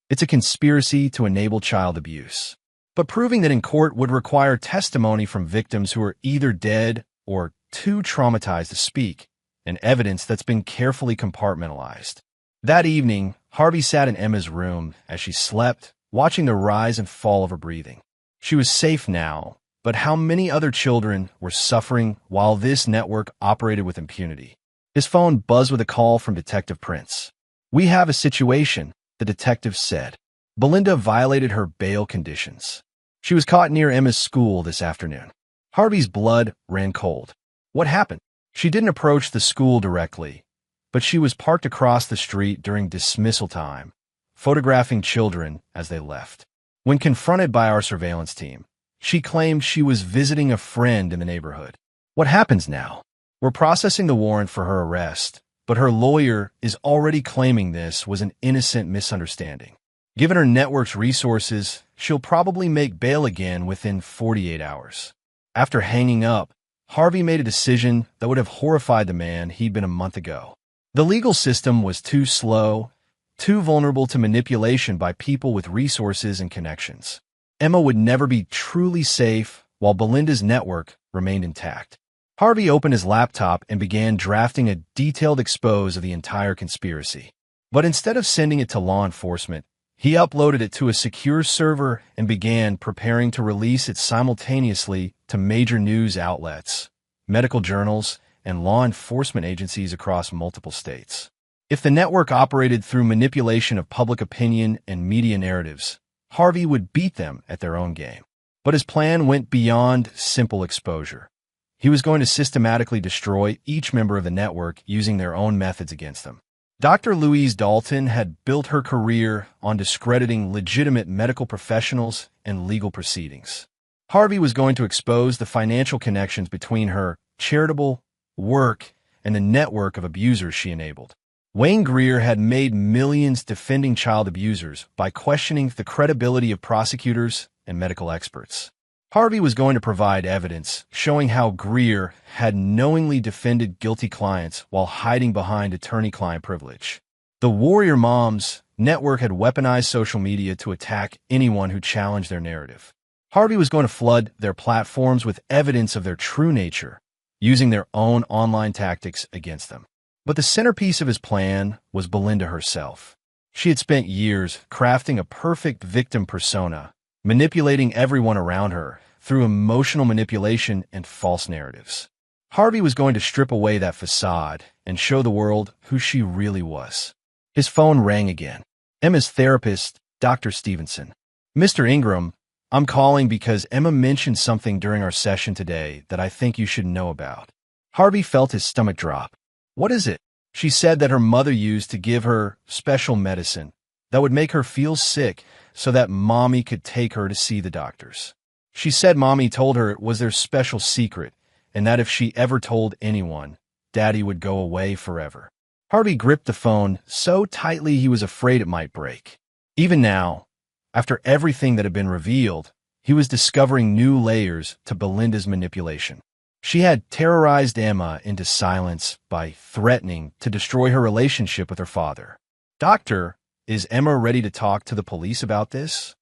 it's a conspiracy to enable child abuse. But proving that in court would require testimony from victims who are either dead or too traumatized to speak, and evidence that's been carefully compartmentalized. That evening, Harvey sat in Emma's room as she slept, watching the rise and fall of her breathing. She was safe now, but how many other children were suffering while this network operated with impunity? His phone buzzed with a call from Detective Prince. "We have a situation," the detective said. "Belinda violated her bail conditions. She was caught near Emma's school this afternoon." Harvey's blood ran cold. What happened? She didn't approach the school directly, but she was parked across the street during dismissal time, photographing children as they left. When confronted by our surveillance team, she claimed she was visiting a friend in the neighborhood. What happens now? We're processing the warrant for her arrest, but her lawyer is already claiming this was an innocent misunderstanding. Given her network's resources, she'll probably make bail again within 48 hours. After hanging up, Harvey made a decision that would have horrified the man he'd been a month ago. The legal system was too slow, too vulnerable to manipulation by people with resources and connections. Emma would never be truly safe while Belinda's network remained intact. Harvey opened his laptop and began drafting a detailed expose of the entire conspiracy. But instead of sending it to law enforcement, he uploaded it to a secure server and began preparing to release it simultaneously to major news outlets, medical journals, and law enforcement agencies across multiple states. If the network operated through manipulation of public opinion and media narratives, Harvey would beat them at their own game. But his plan went beyond simple exposure. He was going to systematically destroy each member of the network using their own methods against them. Dr. Louise Dalton had built her career on discrediting legitimate medical professionals and legal proceedings. Harvey was going to expose the financial connections between her charitable work and the network of abusers she enabled. Wayne Greer had made millions defending child abusers by questioning the credibility of prosecutors and medical experts. Harvey was going to provide evidence showing how Greer had knowingly defended guilty clients while hiding behind attorney-client privilege. The Warrior Moms network had weaponized social media to attack anyone who challenged their narrative. Harvey was going to flood their platforms with evidence of their true nature, using their own online tactics against them. But the centerpiece of his plan was Belinda herself. She had spent years crafting a perfect victim persona, manipulating everyone around her through emotional manipulation and false narratives. Harvey was going to strip away that facade and show the world who she really was. His phone rang again. Emma's therapist, Dr. Stevenson. Mr. Ingram, I'm calling because Emma mentioned something during our session today that I think you should know about. Harvey felt his stomach drop. What is it? She said that her mother used to give her special medicine that would make her feel sick so that Mommy could take her to see the doctors. She said Mommy told her it was their special secret and that if she ever told anyone, Daddy would go away forever. Harvey gripped the phone so tightly he was afraid it might break. Even now, after everything that had been revealed, he was discovering new layers to Belinda's manipulation. She had terrorized Emma into silence by threatening to destroy her relationship with her father. Doctor, is Emma ready to talk to the police about this?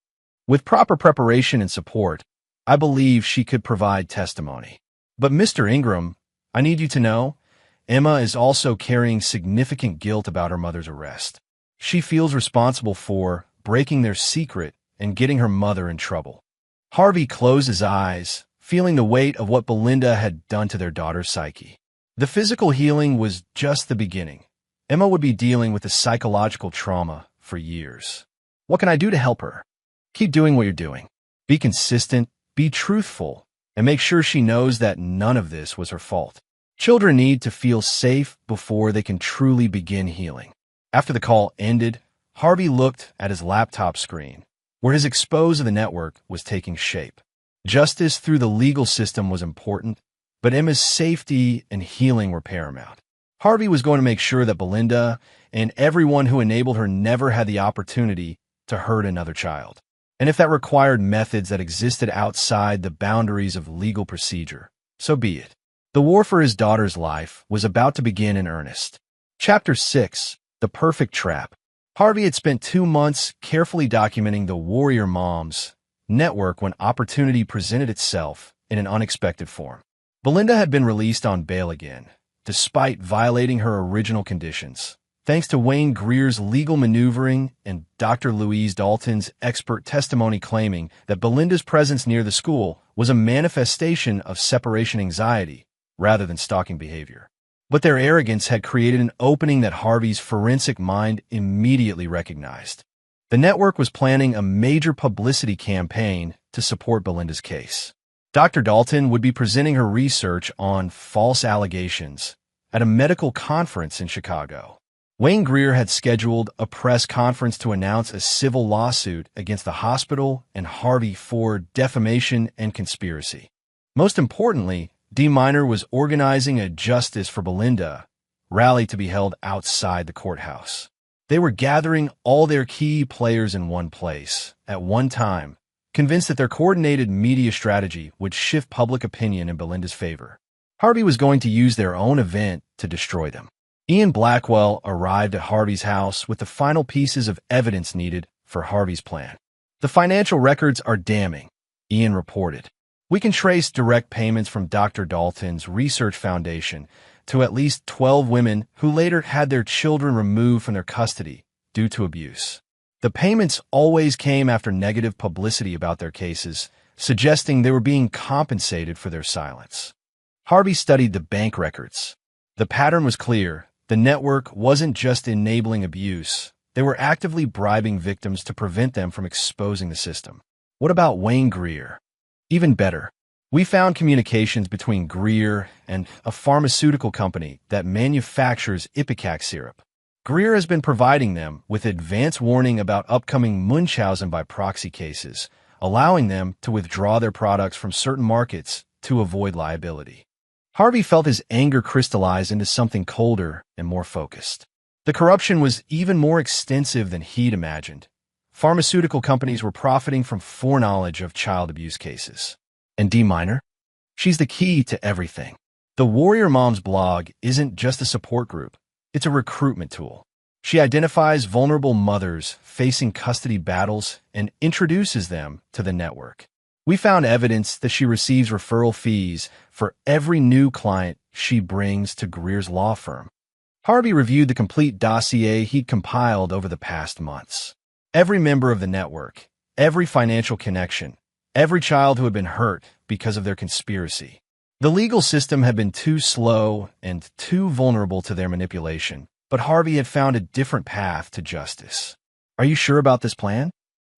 With proper preparation and support, I believe she could provide testimony. But Mr. Ingram, I need you to know, Emma is also carrying significant guilt about her mother's arrest. She feels responsible for breaking their secret and getting her mother in trouble. Harvey closed his eyes, feeling the weight of what Belinda had done to their daughter's psyche. The physical healing was just the beginning. Emma would be dealing with the psychological trauma for years. What can I do to help her? Keep doing what you're doing. Be consistent, be truthful, and make sure she knows that none of this was her fault. Children need to feel safe before they can truly begin healing. After the call ended, Harvey looked at his laptop screen, where his expose of the network was taking shape. Justice through the legal system was important, but Emma's safety and healing were paramount. Harvey was going to make sure that Belinda and everyone who enabled her never had the opportunity to hurt another child. And if that required methods that existed outside the boundaries of legal procedure, so be it. The war for his daughter's life was about to begin in earnest. Chapter 6, The Perfect Trap. Harvey had spent 2 months carefully documenting the Warrior Moms network when opportunity presented itself in an unexpected form. Belinda had been released on bail again, despite violating her original conditions, thanks to Wayne Greer's legal maneuvering and Dr. Louise Dalton's expert testimony claiming that Belinda's presence near the school was a manifestation of separation anxiety rather than stalking behavior. But their arrogance had created an opening that Harvey's forensic mind immediately recognized. The network was planning a major publicity campaign to support Belinda's case. Dr. Dalton would be presenting her research on false allegations at a medical conference in Chicago. Wayne Greer had scheduled a press conference to announce a civil lawsuit against the hospital and Harvey for defamation and conspiracy. Most importantly, D. Minor was organizing a Justice for Belinda rally to be held outside the courthouse. They were gathering all their key players in one place at one time, convinced that their coordinated media strategy would shift public opinion in Belinda's favor. Harvey was going to use their own event to destroy them. Ian Blackwell arrived at Harvey's house with the final pieces of evidence needed for Harvey's plan. "The financial records are damning," Ian reported. "We can trace direct payments from Dr. Dalton's research foundation to at least 12 women who later had their children removed from their custody due to abuse. The payments always came after negative publicity about their cases, suggesting they were being compensated for their silence." Harvey studied the bank records. The pattern was clear. The network wasn't just enabling abuse. They were actively bribing victims to prevent them from exposing the system. What about Wayne Greer? Even better, we found communications between Greer and a pharmaceutical company that manufactures Ipecac syrup. Greer has been providing them with advance warning about upcoming Munchausen by proxy cases, allowing them to withdraw their products from certain markets to avoid liability. Harvey felt his anger crystallize into something colder and more focused. The corruption was even more extensive than he'd imagined. Pharmaceutical companies were profiting from foreknowledge of child abuse cases. And Dee Minor? She's the key to everything. The Warrior Moms blog isn't just a support group. It's a recruitment tool. She identifies vulnerable mothers facing custody battles and introduces them to the network. We found evidence that she receives referral fees for every new client she brings to Greer's law firm. Harvey reviewed the complete dossier he'd compiled over the past months. Every member of the network, every financial connection, every child who had been hurt because of their conspiracy. The legal system had been too slow and too vulnerable to their manipulation, but Harvey had found a different path to justice. "Are you sure about this plan?"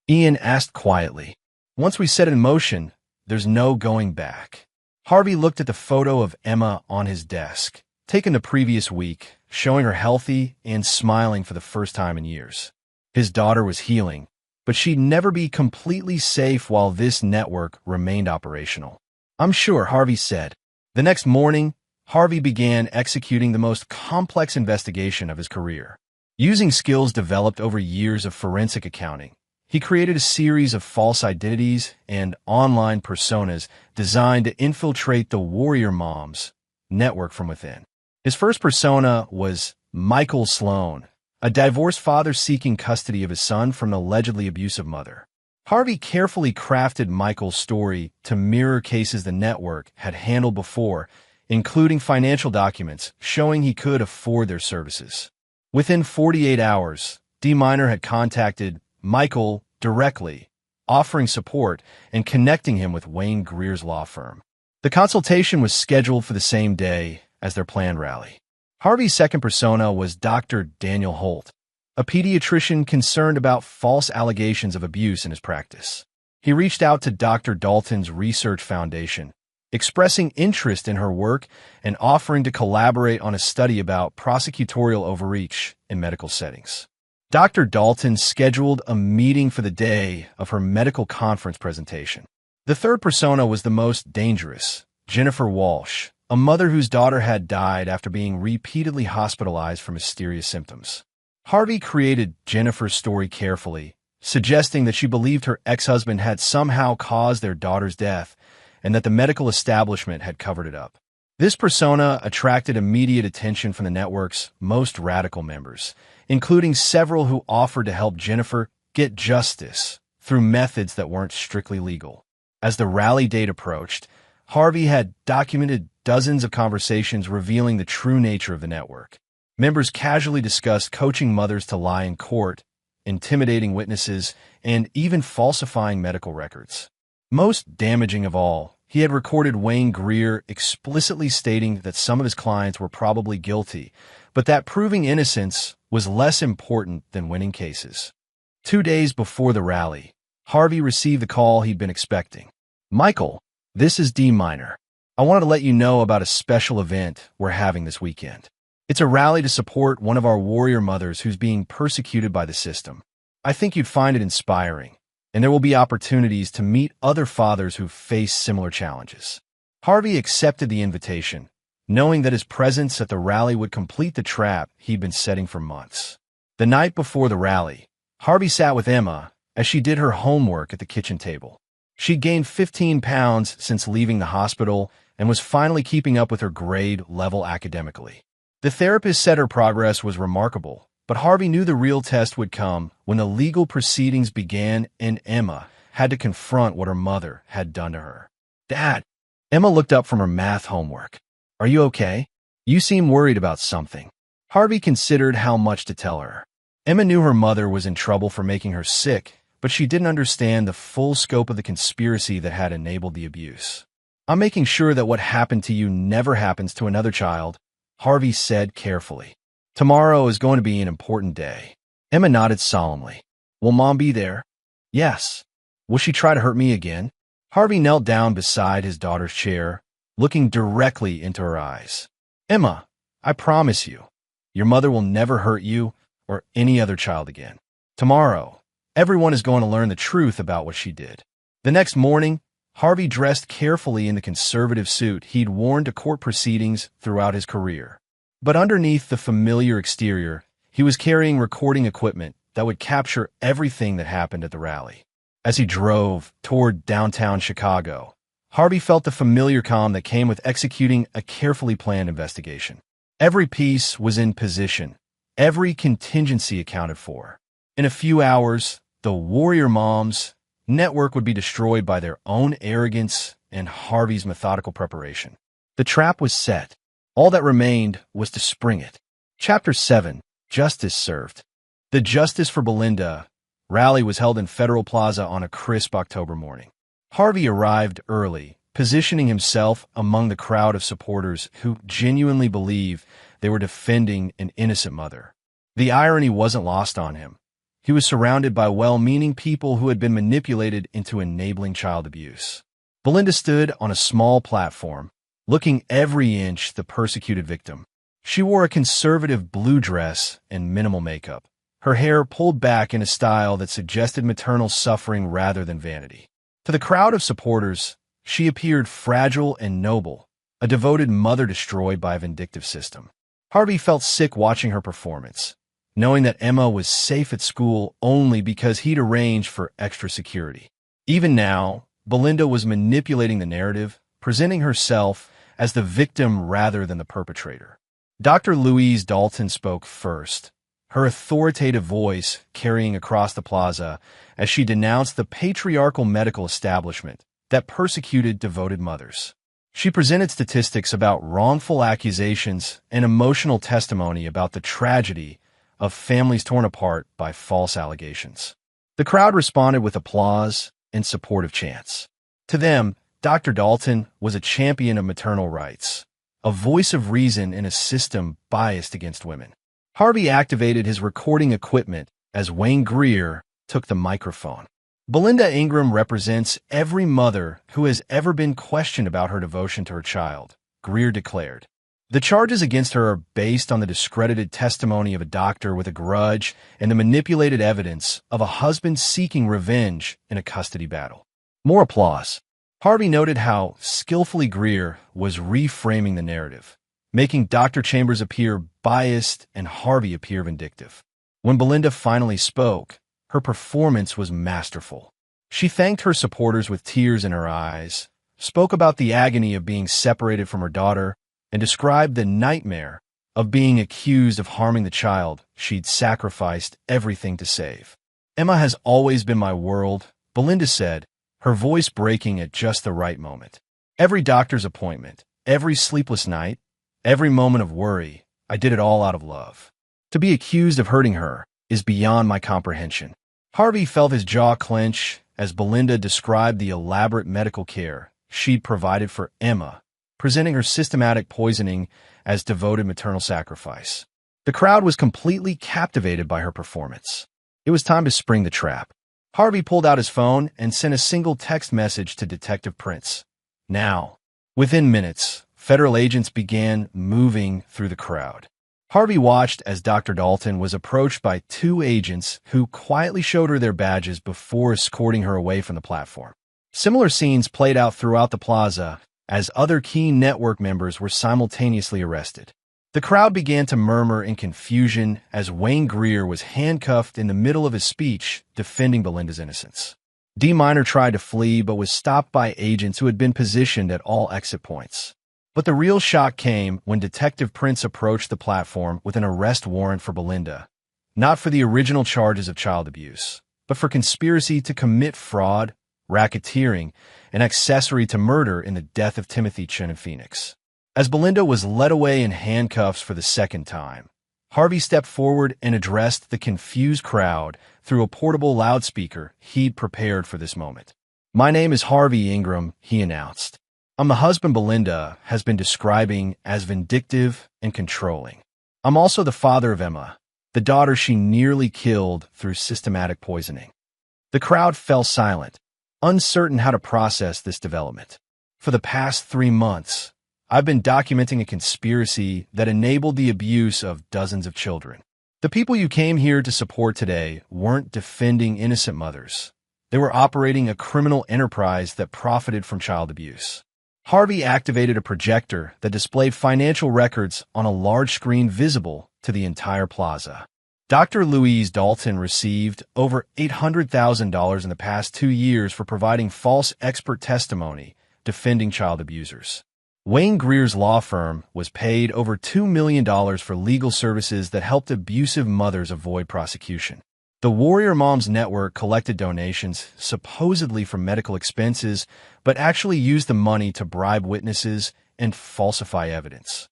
Ian asked quietly. "Once we set it in motion, there's no going back." Harvey looked at the photo of Emma on his desk, taken the previous week, showing her healthy and smiling for the first time in years. His daughter was healing, but she'd never be completely safe while this network remained operational. "I'm sure," Harvey said. The next morning, Harvey began executing the most complex investigation of his career. Using skills developed over years of forensic accounting, he created a series of false identities and online personas designed to infiltrate the Warrior Moms network from within. His first persona was Michael Sloan, a divorced father seeking custody of his son from an allegedly abusive mother. Harvey carefully crafted Michael's story to mirror cases the network had handled before, including financial documents showing he could afford their services. Within 48 hours, Dee Minor had contacted Michael directly, offering support and connecting him with Wayne Greer's law firm. The consultation was scheduled for the same day as their planned rally. Harvey's second persona was Dr. Daniel Holt, a pediatrician concerned about false allegations of abuse in his practice. He reached out to Dr. Dalton's research foundation, expressing interest in her work and offering to collaborate on a study about prosecutorial overreach in medical settings. Dr. Dalton scheduled a meeting for the day of her medical conference presentation. The third persona was the most dangerous, Jennifer Walsh, a mother whose daughter had died after being repeatedly hospitalized for mysterious symptoms. Harvey created Jennifer's story carefully, suggesting that she believed her ex-husband had somehow caused their daughter's death and that the medical establishment had covered it up. This persona attracted immediate attention from the network's most radical members, including several who offered to help Jennifer get justice through methods that weren't strictly legal. As the rally date approached, Harvey had documented dozens of conversations revealing the true nature of the network. Members casually discussed coaching mothers to lie in court, intimidating witnesses, and even falsifying medical records. Most damaging of all, he had recorded Wayne Greer explicitly stating that some of his clients were probably guilty, but that proving innocence was less important than winning cases. 2 days before the rally, Harvey received the call he'd been expecting. "Michael, this is Dee Minor. I wanted to let you know about a special event we're having this weekend. It's a rally to support one of our warrior mothers who's being persecuted by the system. I think you'd find it inspiring, and there will be opportunities to meet other fathers who face similar challenges." Harvey accepted the invitation, knowing that his presence at the rally would complete the trap he'd been setting for months. The night before the rally, Harvey sat with Emma as she did her homework at the kitchen table. She gained 15 pounds since leaving the hospital and was finally keeping up with her grade level academically. The therapist said her progress was remarkable, but Harvey knew the real test would come when the legal proceedings began and Emma had to confront what her mother had done to her. "Dad," Emma looked up from her math homework. "Are you okay? You seem worried about something." Harvey considered how much to tell her. Emma knew her mother was in trouble for making her sick, but she didn't understand the full scope of the conspiracy that had enabled the abuse. "I'm making sure that what happened to you never happens to another child," Harvey said carefully. "Tomorrow is going to be an important day." Emma nodded solemnly. "Will Mom be there?" "Yes." "Will she try to hurt me again?" Harvey knelt down beside his daughter's chair, looking directly into her eyes. "Emma, I promise you, your mother will never hurt you or any other child again. Tomorrow, everyone is going to learn the truth about what she did." The next morning, Harvey dressed carefully in the conservative suit he'd worn to court proceedings throughout his career. But underneath the familiar exterior, he was carrying recording equipment that would capture everything that happened at the rally. As he drove toward downtown Chicago, Harvey felt the familiar calm that came with executing a carefully planned investigation. Every piece was in position, every contingency accounted for. In a few hours, the Warrior Moms network would be destroyed by their own arrogance and Harvey's methodical preparation. The trap was set. All that remained was to spring it. Chapter 7. Justice Served. The Justice for Belinda rally was held in Federal Plaza on a crisp October morning. Harvey arrived early, positioning himself among the crowd of supporters who genuinely believed they were defending an innocent mother. The irony wasn't lost on him. He was surrounded by well-meaning people who had been manipulated into enabling child abuse. Belinda stood on a small platform, looking every inch the persecuted victim. She wore a conservative blue dress and minimal makeup, her hair pulled back in a style that suggested maternal suffering rather than vanity. To the crowd of supporters, she appeared fragile and noble, a devoted mother destroyed by a vindictive system. Harvey felt sick watching her performance, knowing that Emma was safe at school only because he'd arranged for extra security. Even now, Belinda was manipulating the narrative, presenting herself as the victim rather than the perpetrator. Dr. Louise Dalton spoke first, her authoritative voice carrying across the plaza as she denounced the patriarchal medical establishment that persecuted devoted mothers. She presented statistics about wrongful accusations and emotional testimony about the tragedy of families torn apart by false allegations. The crowd responded with applause and supportive chants. To them, Dr. Dalton was a champion of maternal rights, a voice of reason in a system biased against women. Harvey activated his recording equipment as Wayne Greer took the microphone. "Belinda Ingram represents every mother who has ever been questioned about her devotion to her child," Greer declared. "The charges against her are based on the discredited testimony of a doctor with a grudge and the manipulated evidence of a husband seeking revenge in a custody battle." More applause. Harvey noted how skillfully Greer was reframing the narrative, making Dr. Chambers appear biased and Harvey appear vindictive. When Belinda finally spoke, her performance was masterful. She thanked her supporters with tears in her eyes, spoke about the agony of being separated from her daughter, and described the nightmare of being accused of harming the child she'd sacrificed everything to save. "Emma has always been my world," Belinda said, her voice breaking at just the right moment. "Every doctor's appointment, every sleepless night, every moment of worry, I did it all out of love. To be accused of hurting her is beyond my comprehension." Harvey felt his jaw clench as Belinda described the elaborate medical care she'd provided for Emma, presenting her systematic poisoning as devoted maternal sacrifice. The crowd was completely captivated by her performance. It was time to spring the trap. Harvey pulled out his phone and sent a single text message to Detective Prince. Now, within minutes, federal agents began moving through the crowd. Harvey watched as Dr. Dalton was approached by two agents who quietly showed her their badges before escorting her away from the platform. Similar scenes played out throughout the plaza as other key network members were simultaneously arrested. The crowd began to murmur in confusion as Wayne Greer was handcuffed in the middle of his speech defending Belinda's innocence. D. Minor tried to flee but was stopped by agents who had been positioned at all exit points. But the real shock came when Detective Prince approached the platform with an arrest warrant for Belinda, not for the original charges of child abuse, but for conspiracy to commit fraud, racketeering, and accessory to murder in the death of Timothy Chen in Phoenix. As Belinda was led away in handcuffs for the second time, Harvey stepped forward and addressed the confused crowd through a portable loudspeaker he'd prepared for this moment. "My name is Harvey Ingram," he announced. "I'm the husband Belinda has been describing as vindictive and controlling. I'm also the father of Emma, the daughter she nearly killed through systematic poisoning." The crowd fell silent, uncertain how to process this development. "For the past 3 months, I've been documenting a conspiracy that enabled the abuse of dozens of children. The people you came here to support today weren't defending innocent mothers. They were operating a criminal enterprise that profited from child abuse." Harvey activated a projector that displayed financial records on a large screen visible to the entire plaza. Dr. Louise Dalton received over $800,000 in the past 2 years for providing false expert testimony defending child abusers. Wayne Greer's law firm was paid over $2 million for legal services that helped abusive mothers avoid prosecution. The Warrior Moms Network collected donations, supposedly for medical expenses, but actually used the money to bribe witnesses and falsify evidence.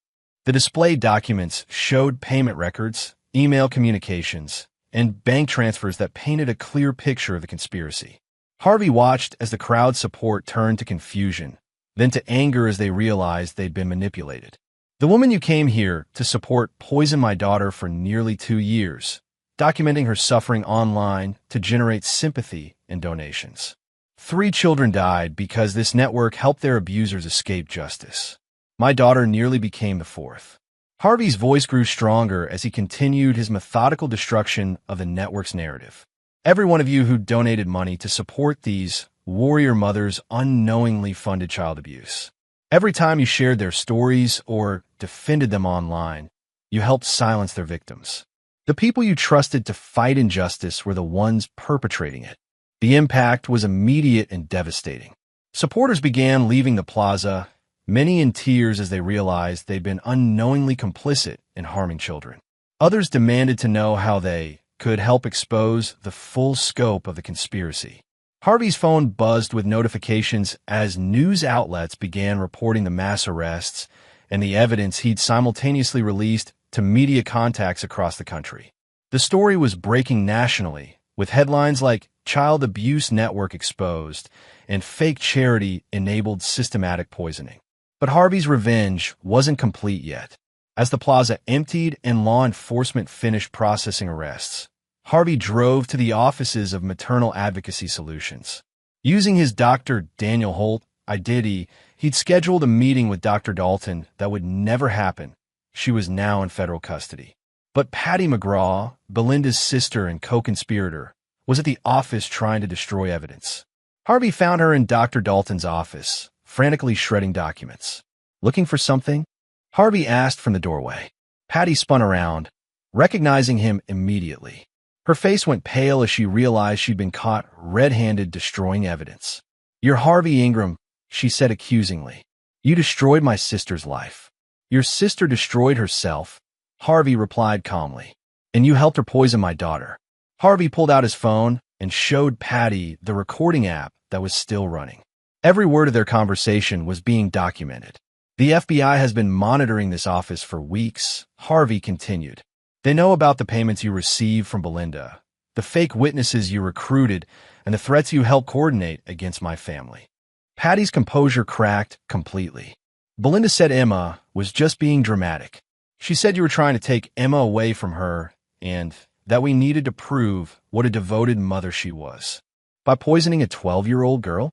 The displayed documents showed payment records, email communications, and bank transfers that painted a clear picture of the conspiracy. Harvey watched as the crowd's support turned to confusion, then to anger as they realized they'd been manipulated. "The woman you came here to support poisoned my daughter for nearly 2 years, documenting her suffering online to generate sympathy and donations. 3 children died because this network helped their abusers escape justice. My daughter nearly became the 4th. Harvey's voice grew stronger as he continued his methodical destruction of the network's narrative. "Every one of you who donated money to support these warrior mothers unknowingly funded child abuse. Every time you shared their stories or defended them online, you helped silence their victims. The people you trusted to fight injustice were the ones perpetrating it." The impact was immediate and devastating. Supporters began leaving the plaza, many in tears as they realized they'd been unknowingly complicit in harming children. Others demanded to know how they could help expose the full scope of the conspiracy. Harvey's phone buzzed with notifications as news outlets began reporting the mass arrests and the evidence he'd simultaneously released to media contacts across the country. The story was breaking nationally, with headlines like "Child Abuse Network Exposed" and "Fake Charity Enabled Systematic Poisoning." But Harvey's revenge wasn't complete yet. As the plaza emptied and law enforcement finished processing arrests, Harvey drove to the offices of Maternal Advocacy Solutions. Using his Dr. Daniel Holt identity, he'd scheduled a meeting with Dr. Dalton that would never happen. She was now in federal custody. But Patty McGraw, Belinda's sister and co-conspirator, was at the office trying to destroy evidence. Harvey found her in Dr. Dalton's office, frantically shredding documents. "Looking for something?" Harvey asked from the doorway. Patty spun around, recognizing him immediately. Her face went pale as she realized she'd been caught red-handed destroying evidence. "You're Harvey Ingram," she said accusingly. "You destroyed my sister's life." "Your sister destroyed herself," Harvey replied calmly. "And you helped her poison my daughter." Harvey pulled out his phone and showed Patty the recording app that was still running. Every word of their conversation was being documented. "The FBI has been monitoring this office for weeks," Harvey continued. "They know about the payments you received from Belinda, the fake witnesses you recruited, and the threats you helped coordinate against my family." Patty's composure cracked completely. "Belinda said Emma was just being dramatic. She said you were trying to take Emma away from her and that we needed to prove what a devoted mother she was. By poisoning a 12-year-old girl?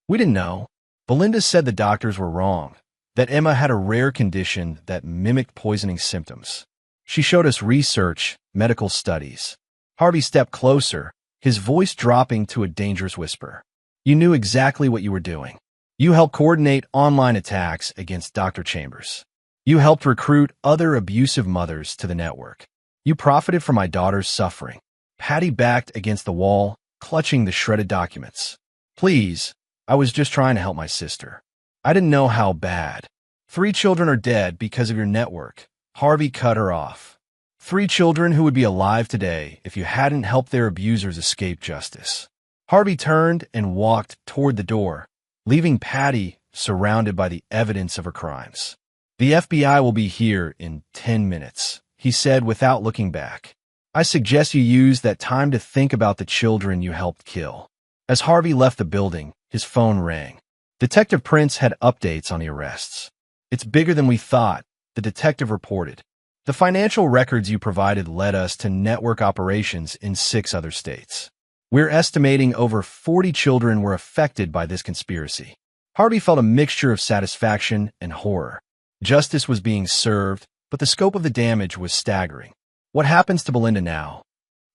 We didn't know. Belinda said the doctors were wrong, that Emma had a rare condition that mimicked poisoning symptoms. She showed us research, medical studies." Harvey stepped closer, his voice dropping to a dangerous whisper. "You knew exactly what you were doing. You helped coordinate online attacks against Dr. Chambers. You helped recruit other abusive mothers to the network. You profited from my daughter's suffering." Patty backed against the wall, clutching the shredded documents. Please, I was just trying to help my sister. I didn't know how bad. 3 children are dead because of your network. Harvey cut her off. 3 children who would be alive today if you hadn't helped their abusers escape justice. Harvey turned and walked toward the door, leaving Patty surrounded by the evidence of her crimes. The FBI will be here in 10 minutes, he said without looking back. I suggest you use that time to think about the children you helped kill. As Harvey left the building, his phone rang. Detective Prince had updates on the arrests. It's bigger than we thought, the detective reported. The financial records you provided led us to network operations in 6 other states. We're estimating over 40 children were affected by this conspiracy. Harvey felt a mixture of satisfaction and horror. Justice was being served, but the scope of the damage was staggering. What happens to Belinda now?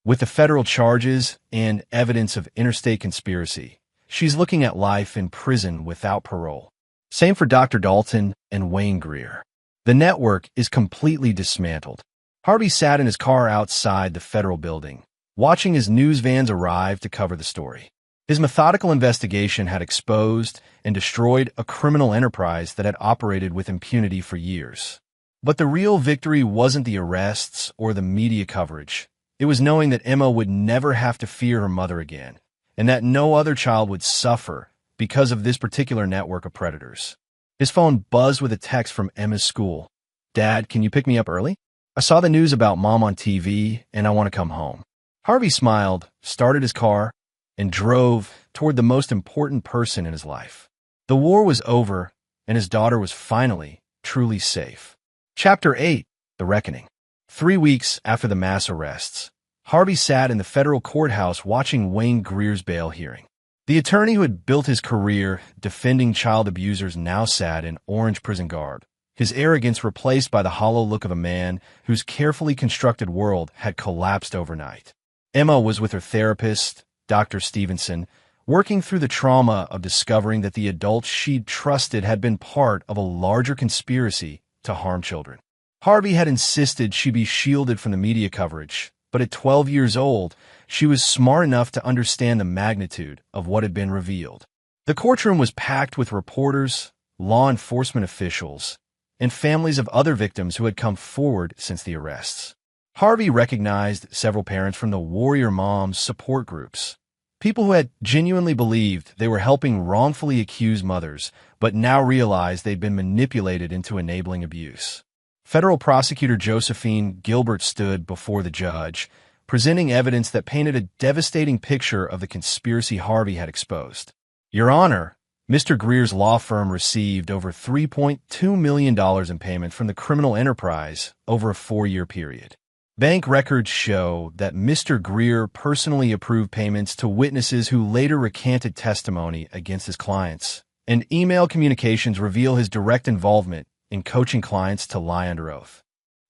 With the federal charges and evidence of interstate conspiracy, she's looking at life in prison without parole. Same for Dr. Dalton and Wayne Greer. The network is completely dismantled. Harvey sat in his car outside the federal building, watching as news vans arrived to cover the story. His methodical investigation had exposed and destroyed a criminal enterprise that had operated with impunity for years. But the real victory wasn't the arrests or the media coverage. It was knowing that Emma would never have to fear her mother again, and that no other child would suffer because of this particular network of predators. His phone buzzed with a text from Emma's school. Dad, can you pick me up early? I saw the news about Mom on TV, and I want to come home. Harvey smiled, started his car, and drove toward the most important person in his life. The war was over, and his daughter was finally, truly safe. Chapter 8, The Reckoning. 3 weeks after the mass arrests, Harvey sat in the federal courthouse watching Wayne Greer's bail hearing. The attorney who had built his career defending child abusers now sat in orange prison garb, his arrogance replaced by the hollow look of a man whose carefully constructed world had collapsed overnight. Emma was with her therapist, Dr. Stevenson, working through the trauma of discovering that the adults she'd trusted had been part of a larger conspiracy to harm children. Harvey had insisted she be shielded from the media coverage, but at 12 years old, she was smart enough to understand the magnitude of what had been revealed. The courtroom was packed with reporters, law enforcement officials, and families of other victims who had come forward since the arrests. Harvey recognized several parents from the Warrior Moms support groups, people who had genuinely believed they were helping wrongfully accused mothers, but now realized they'd been manipulated into enabling abuse. Federal prosecutor Josephine Gilbert stood before the judge, presenting evidence that painted a devastating picture of the conspiracy Harvey had exposed. Your Honor, Mr. Greer's law firm received over $3.2 million in payment from the criminal enterprise over a 4-year period. Bank records show that Mr. Greer personally approved payments to witnesses who later recanted testimony against his clients, and email communications reveal his direct involvement in coaching clients to lie under oath.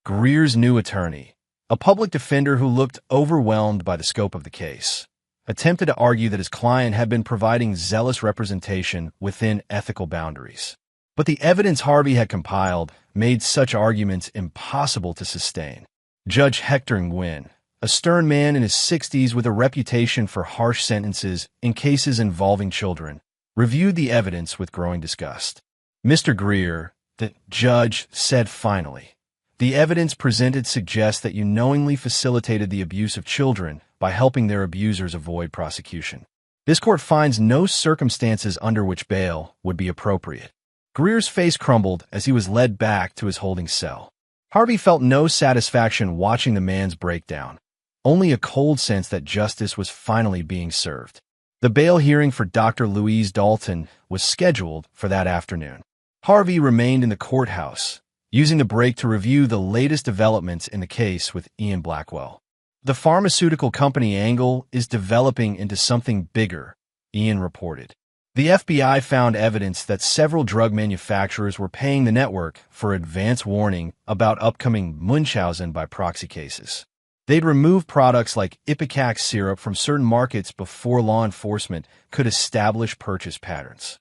Greer's new attorney, a public defender who looked overwhelmed by the scope of the case, attempted to argue that his client had been providing zealous representation within ethical boundaries. But the evidence Harvey had compiled made such arguments impossible to sustain. Judge Hector Nguyen, a stern man in his 60s with a reputation for harsh sentences in cases involving children, reviewed the evidence with growing disgust. Mr. Greer, the judge said finally, the evidence presented suggests that you knowingly facilitated the abuse of children by helping their abusers avoid prosecution. This court finds no circumstances under which bail would be appropriate. Greer's face crumbled as he was led back to his holding cell. Harvey felt no satisfaction watching the man's breakdown, only a cold sense that justice was finally being served. The bail hearing for Dr. Louise Dalton was scheduled for that afternoon. Harvey remained in the courthouse, using the break to review the latest developments in the case with Ian Blackwell. The pharmaceutical company angle is developing into something bigger, Ian reported. The FBI found evidence that several drug manufacturers were paying the network for advance warning about upcoming Munchausen by proxy cases. They'd remove products like Ipecac syrup from certain markets before law enforcement could establish purchase patterns.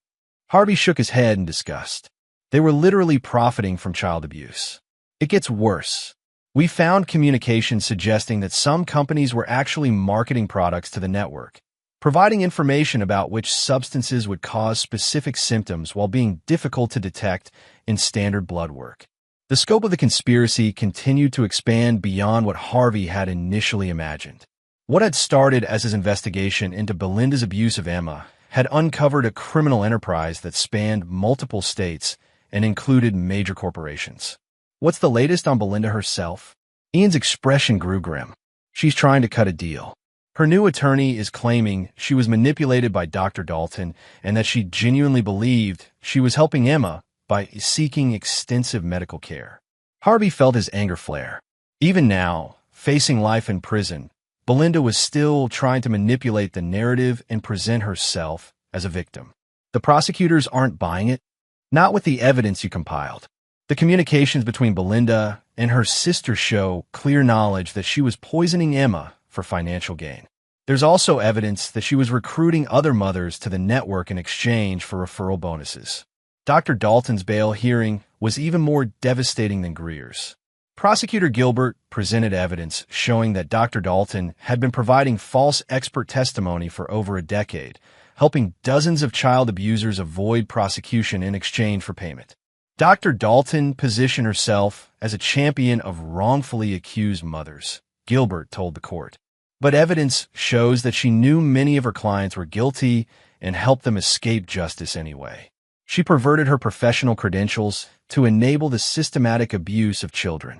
Harvey shook his head in disgust. They were literally profiting from child abuse. It gets worse. We found communications suggesting that some companies were actually marketing products to the network, providing information about which substances would cause specific symptoms while being difficult to detect in standard blood work. The scope of the conspiracy continued to expand beyond what Harvey had initially imagined. What had started as his investigation into Belinda's abuse of Emma had uncovered a criminal enterprise that spanned multiple states and included major corporations. What's the latest on Belinda herself? Ian's expression grew grim. She's trying to cut a deal. Her new attorney is claiming she was manipulated by Dr. Dalton and that she genuinely believed she was helping Emma by seeking extensive medical care. Harvey felt his anger flare. Even now, facing life in prison, Belinda was still trying to manipulate the narrative and present herself as a victim. The prosecutors aren't buying it, not with the evidence you compiled. The communications between Belinda and her sister show clear knowledge that she was poisoning Emma for financial gain. There's also evidence that she was recruiting other mothers to the network in exchange for referral bonuses. Dr. Dalton's bail hearing was even more devastating than Greer's. Prosecutor Gilbert presented evidence showing that Dr. Dalton had been providing false expert testimony for over a decade, helping dozens of child abusers avoid prosecution in exchange for payment. Dr. Dalton positioned herself as a champion of wrongfully accused mothers, Gilbert told the court. But evidence shows that she knew many of her clients were guilty and helped them escape justice anyway. She perverted her professional credentials to enable the systematic abuse of children.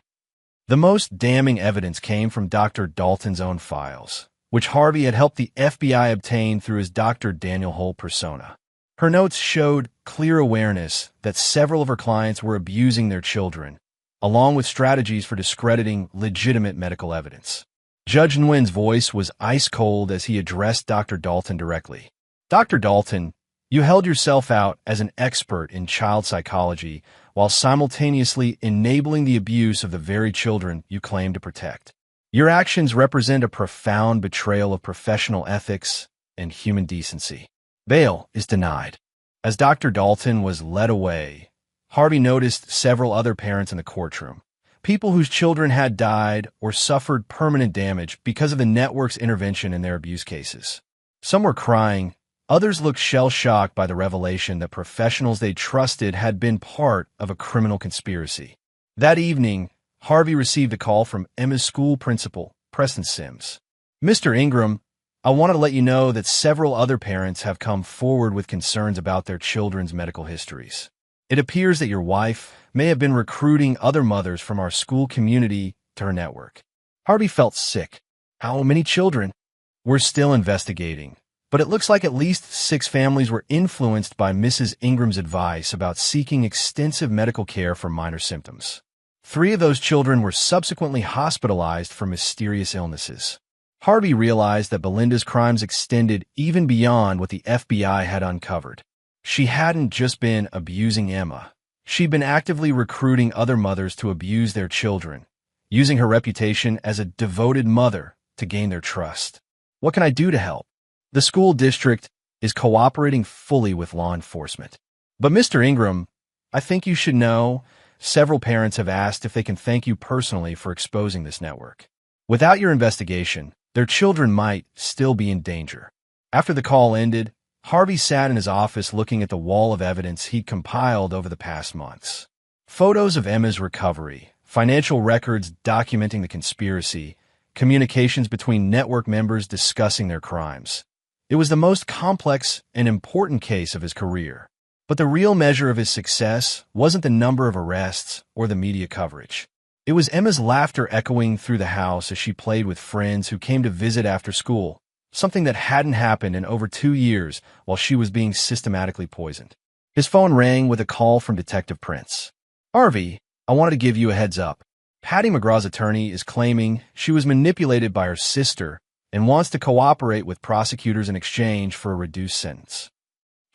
The most damning evidence came from Dr. Dalton's own files, which Harvey had helped the FBI obtain through his Dr. Daniel Hull persona. Her notes showed clear awareness that several of her clients were abusing their children, along with strategies for discrediting legitimate medical evidence. Judge Nguyen's voice was ice-cold as he addressed Dr. Dalton directly. Dr. Dalton, you held yourself out as an expert in child psychology while simultaneously enabling the abuse of the very children you claim to protect. Your actions represent a profound betrayal of professional ethics and human decency. Bail is denied. As Dr. Dalton was led away, Harvey noticed several other parents in the courtroom, people whose children had died or suffered permanent damage because of the network's intervention in their abuse cases. Some were crying. Others looked shell-shocked by the revelation that professionals they trusted had been part of a criminal conspiracy. That evening, Harvey received a call from Emma's school principal, Preston Sims. Mr. Ingram, I wanted to let you know that several other parents have come forward with concerns about their children's medical histories. It appears that your wife may have been recruiting other mothers from our school community to her network. Harvey felt sick. How many children? We're still investigating, but it looks like at least 6 families were influenced by Mrs. Ingram's advice about seeking extensive medical care for minor symptoms. 3 of those children were subsequently hospitalized for mysterious illnesses. Harvey realized that Belinda's crimes extended even beyond what the FBI had uncovered. She hadn't just been abusing Emma. She'd been actively recruiting other mothers to abuse their children, using her reputation as a devoted mother to gain their trust. What can I do to help? The school district is cooperating fully with law enforcement. But Mr. Ingram, I think you should know, several parents have asked if they can thank you personally for exposing this network. Without your investigation, their children might still be in danger. After the call ended, Harvey sat in his office looking at the wall of evidence he'd compiled over the past months. Photos of Emma's recovery, financial records documenting the conspiracy, communications between network members discussing their crimes. It was the most complex and important case of his career. But the real measure of his success wasn't the number of arrests or the media coverage. It was Emma's laughter echoing through the house as she played with friends who came to visit after school, something that hadn't happened in over 2 years while she was being systematically poisoned. His phone rang with a call from Detective Prince. Harvey, I wanted to give you a heads up. Patty McGraw's attorney is claiming she was manipulated by her sister and wants to cooperate with prosecutors in exchange for a reduced sentence.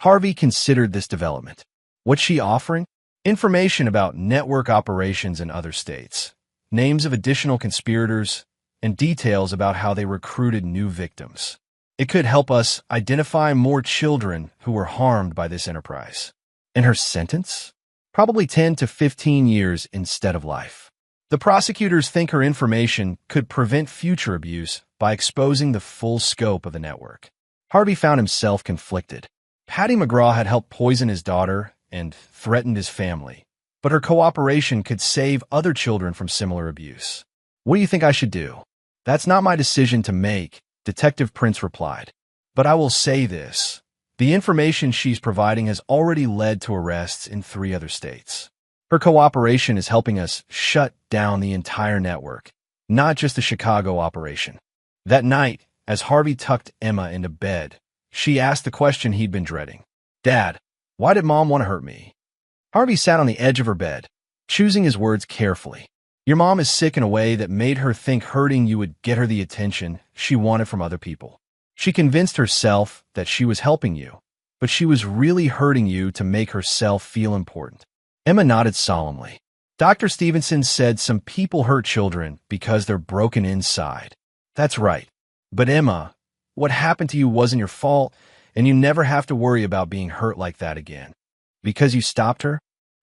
Harvey considered this development. What's she offering? Information about network operations in other states, names of additional conspirators, and details about how they recruited new victims. It could help us identify more children who were harmed by this enterprise. And her sentence? Probably 10 to 15 years instead of life. The prosecutors think her information could prevent future abuse by exposing the full scope of the network. Harvey found himself conflicted. Patty McGraw had helped poison his daughter and threatened his family, but her cooperation could save other children from similar abuse. What do you think I should do? That's not my decision to make, Detective Prince replied. But I will say this. The information she's providing has already led to arrests in 3 other states. Her cooperation is helping us shut down the entire network, not just the Chicago operation. That night, as Harvey tucked Emma into bed, she asked the question he'd been dreading. Dad, why did Mom want to hurt me? Harvey sat on the edge of her bed, choosing his words carefully. Your mom is sick in a way that made her think hurting you would get her the attention she wanted from other people. She convinced herself that she was helping you, but she was really hurting you to make herself feel important. Emma nodded solemnly. Dr. Stevenson said some people hurt children because they're broken inside. That's right. But Emma, what happened to you wasn't your fault, and you never have to worry about being hurt like that again. Because you stopped her?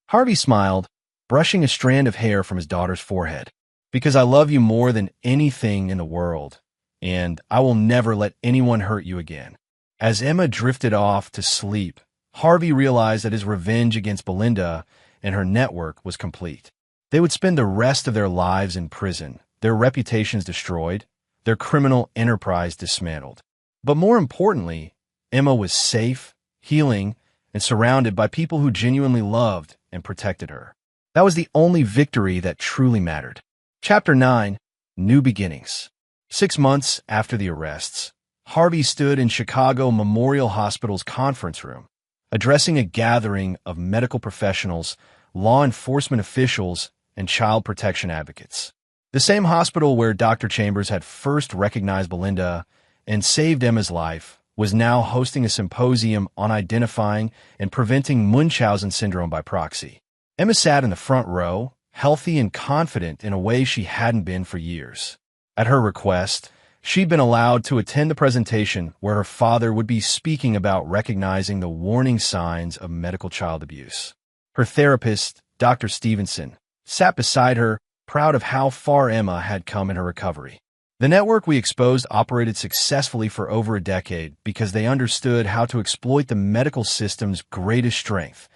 Harvey smiled, brushing a strand of hair from his daughter's forehead. Because I love you more than anything in the world, and I will never let anyone hurt you again. As Emma drifted off to sleep, Harvey realized that his revenge against Belinda and her network was complete. They would spend the rest of their lives in prison, their reputations destroyed, their criminal enterprise dismantled. But more importantly, Emma was safe, healing, and surrounded by people who genuinely loved and protected her. That was the only victory that truly mattered. Chapter 9, New Beginnings. 6 months after the arrests, Harvey stood in Chicago Memorial Hospital's conference room, addressing a gathering of medical professionals, law enforcement officials, and child protection advocates. The same hospital where Dr. Chambers had first recognized Belinda and saved Emma's life was now hosting a symposium on identifying and preventing Munchausen syndrome by proxy. Emma sat in the front row, healthy and confident in a way she hadn't been for years. At her request, she'd been allowed to attend the presentation where her father would be speaking about recognizing the warning signs of medical child abuse. Her therapist, Dr. Stevenson, sat beside her, proud of how far Emma had come in her recovery. The network we exposed operated successfully for over a decade because they understood how to exploit the medical system's greatest strength,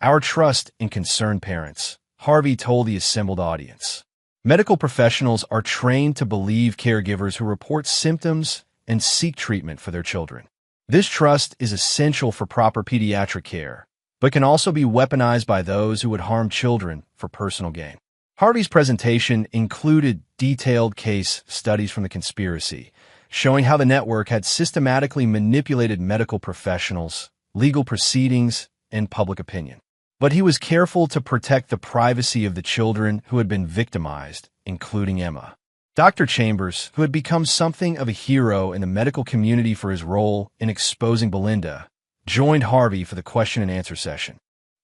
our trust in concerned parents, Harvey told the assembled audience. Medical professionals are trained to believe caregivers who report symptoms and seek treatment for their children. This trust is essential for proper pediatric care, but can also be weaponized by those who would harm children for personal gain. Harvey's presentation included detailed case studies from the conspiracy, showing how the network had systematically manipulated medical professionals, legal proceedings, and public opinion. But he was careful to protect the privacy of the children who had been victimized, including Emma. Dr. Chambers, who had become something of a hero in the medical community for his role in exposing Belinda, joined Harvey for the question and answer session.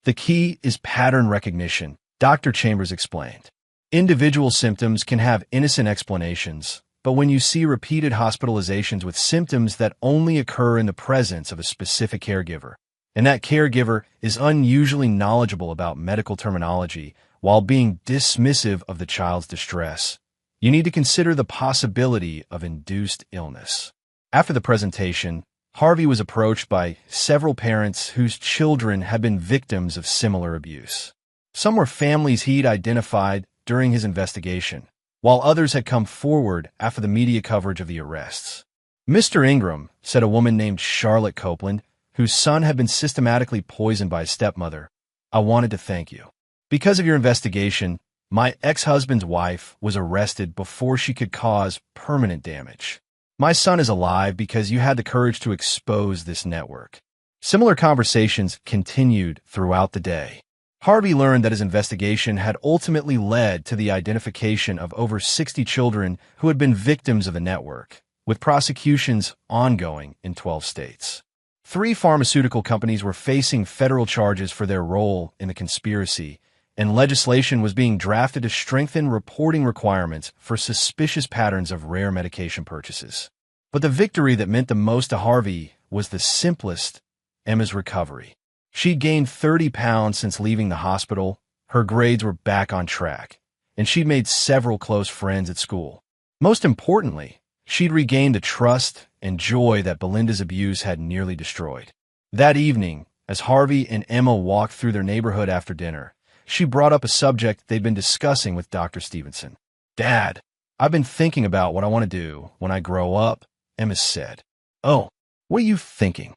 The key is pattern recognition, Dr. Chambers explained. Individual symptoms can have innocent explanations, but when you see repeated hospitalizations with symptoms that only occur in the presence of a specific caregiver, and that caregiver is unusually knowledgeable about medical terminology while being dismissive of the child's distress, you need to consider the possibility of induced illness. After the presentation, Harvey was approached by several parents whose children had been victims of similar abuse. Some were families he'd identified during his investigation, while others had come forward after the media coverage of the arrests. Mr. Ingram, said a woman named Charlotte Copeland, whose son had been systematically poisoned by his stepmother, I wanted to thank you. Because of your investigation, my ex-husband's wife was arrested before she could cause permanent damage. My son is alive because you had the courage to expose this network. Similar conversations continued throughout the day. Harvey learned that his investigation had ultimately led to the identification of over 60 children who had been victims of the network, with prosecutions ongoing in 12 states. 3 pharmaceutical companies were facing federal charges for their role in the conspiracy, and legislation was being drafted to strengthen reporting requirements for suspicious patterns of rare medication purchases. But the victory that meant the most to Harvey was the simplest: Emma's recovery. She'd gained 30 pounds since leaving the hospital, her grades were back on track, and she'd made several close friends at school. Most importantly, she'd regained the trust and joy that Belinda's abuse had nearly destroyed. That evening, as Harvey and Emma walked through their neighborhood after dinner, she brought up a subject they'd been discussing with Dr. Stevenson. "Dad, I've been thinking about what I want to do when I grow up," Emma said. "Oh, what are you thinking?"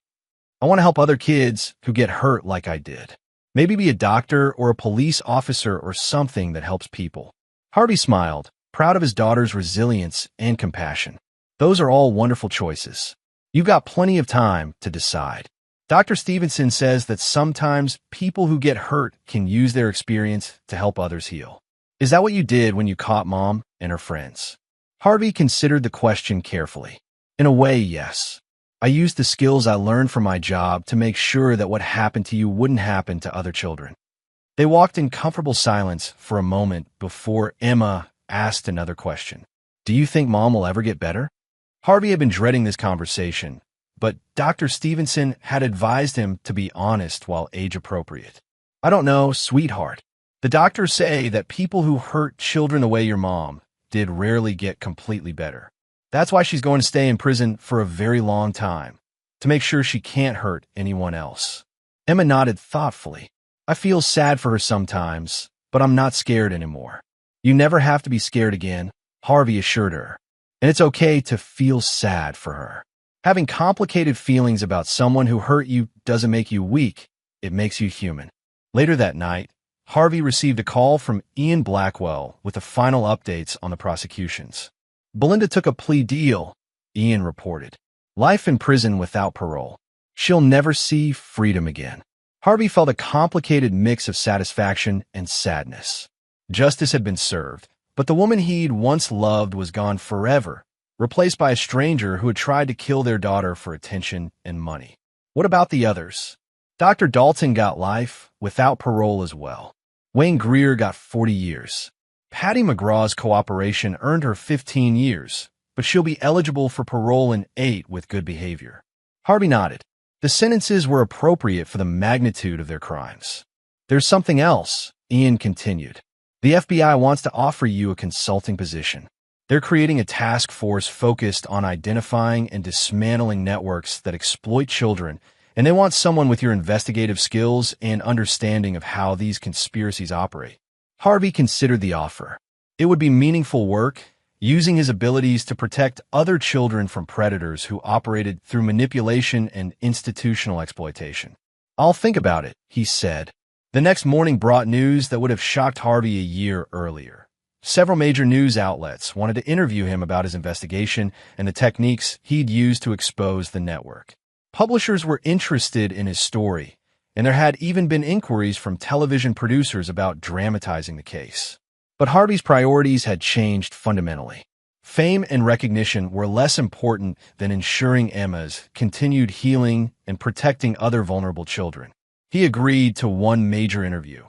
"I want to help other kids who get hurt like I did. Maybe be a doctor or a police officer or something that helps people." Harvey smiled, proud of his daughter's resilience and compassion. "Those are all wonderful choices. You've got plenty of time to decide." Dr. Stevenson says that sometimes people who get hurt can use their experience to help others heal. "Is that what you did when you caught Mom and her friends?" Harvey considered the question carefully. "In a way, yes. I used the skills I learned from my job to make sure that what happened to you wouldn't happen to other children." They walked in comfortable silence for a moment before Emma asked another question. "Do you think Mom will ever get better?" Harvey had been dreading this conversation, but Dr. Stevenson had advised him to be honest while age-appropriate. "I don't know, sweetheart. The doctors say that people who hurt children the way your mom did rarely get completely better. That's why she's going to stay in prison for a very long time, to make sure she can't hurt anyone else." Emma nodded thoughtfully. "I feel sad for her sometimes, but I'm not scared anymore." "You never have to be scared again," Harvey assured her. "And it's okay to feel sad for her. Having complicated feelings about someone who hurt you doesn't make you weak, it makes you human." Later that night, Harvey received a call from Ian Blackwell with the final updates on the prosecutions. "Belinda took a plea deal," Ian reported. "Life in prison without parole. She'll never see freedom again." Harvey felt a complicated mix of satisfaction and sadness. Justice had been served, but the woman he'd once loved was gone forever, replaced by a stranger who had tried to kill their daughter for attention and money. What about the others? Dr. Dalton got life without parole as well. Wayne Greer got 40 years. Patty McGraw's cooperation earned her 15 years, but she'll be eligible for parole in 8 with good behavior. Harvey nodded. The sentences were appropriate for the magnitude of their crimes. "There's something else," Ian continued. "The FBI wants to offer you a consulting position. They're creating a task force focused on identifying and dismantling networks that exploit children, and they want someone with your investigative skills and understanding of how these conspiracies operate." Harvey considered the offer. It would be meaningful work, using his abilities to protect other children from predators who operated through manipulation and institutional exploitation. "I'll think about it," he said. The next morning brought news that would have shocked Harvey a year earlier. Several major news outlets wanted to interview him about his investigation and the techniques he'd used to expose the network. Publishers were interested in his story, and there had even been inquiries from television producers about dramatizing the case. But Harvey's priorities had changed fundamentally. Fame and recognition were less important than ensuring Emma's continued healing and protecting other vulnerable children. He agreed to one major interview,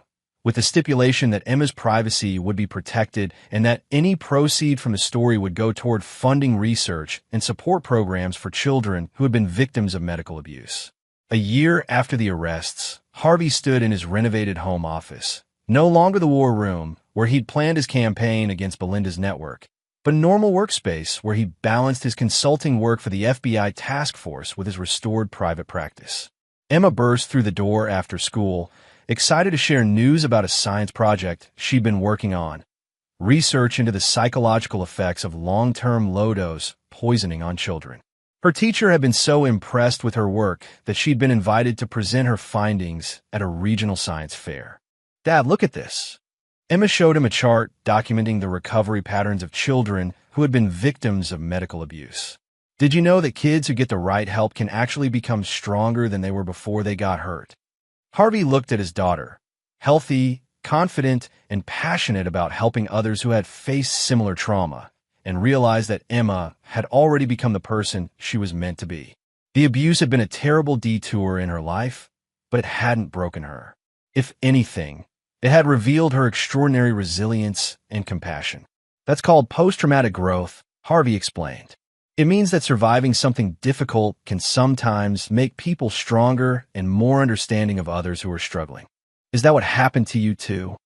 with the stipulation that Emma's privacy would be protected and that any proceed from the story would go toward funding research and support programs for children who had been victims of medical abuse. A year after the arrests, Harvey stood in his renovated home office, no longer the war room where he'd planned his campaign against Belinda's network, but a normal workspace where he balanced his consulting work for the FBI task force with his restored private practice. Emma burst through the door after school, excited to share news about a science project she'd been working on, research into the psychological effects of long-term low-dose poisoning on children. Her teacher had been so impressed with her work that she'd been invited to present her findings at a regional science fair. "Dad, look at this." Emma showed him a chart documenting the recovery patterns of children who had been victims of medical abuse. "Did you know that kids who get the right help can actually become stronger than they were before they got hurt?" Harvey looked at his daughter, healthy, confident, and passionate about helping others who had faced similar trauma, and realized that Emma had already become the person she was meant to be. The abuse had been a terrible detour in her life, but it hadn't broken her. If anything, it had revealed her extraordinary resilience and compassion. "That's called post-traumatic growth," Harvey explained. "It means that surviving something difficult can sometimes make people stronger and more understanding of others who are struggling." "Is that what happened to you too?"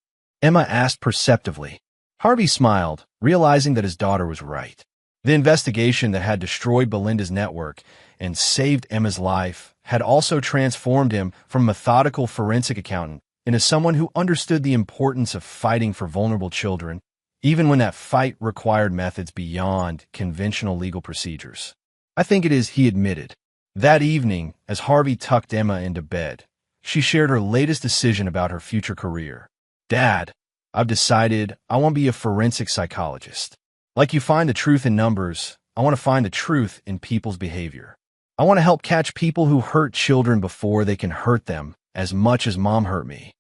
Emma asked perceptively. Harvey smiled, realizing that his daughter was right. The investigation that had destroyed Belinda's network and saved Emma's life had also transformed him from methodical forensic accountant into someone who understood the importance of fighting for vulnerable children, even when that fight required methods beyond conventional legal procedures. I think it is, he admitted. That evening, as Harvey tucked Emma into bed, she shared her latest decision about her future career. "Dad, I've decided I want to be a forensic psychologist. Like you find the truth in numbers, I want to find the truth in people's behavior. I want to help catch people who hurt children before they can hurt them as much as Mom hurt me."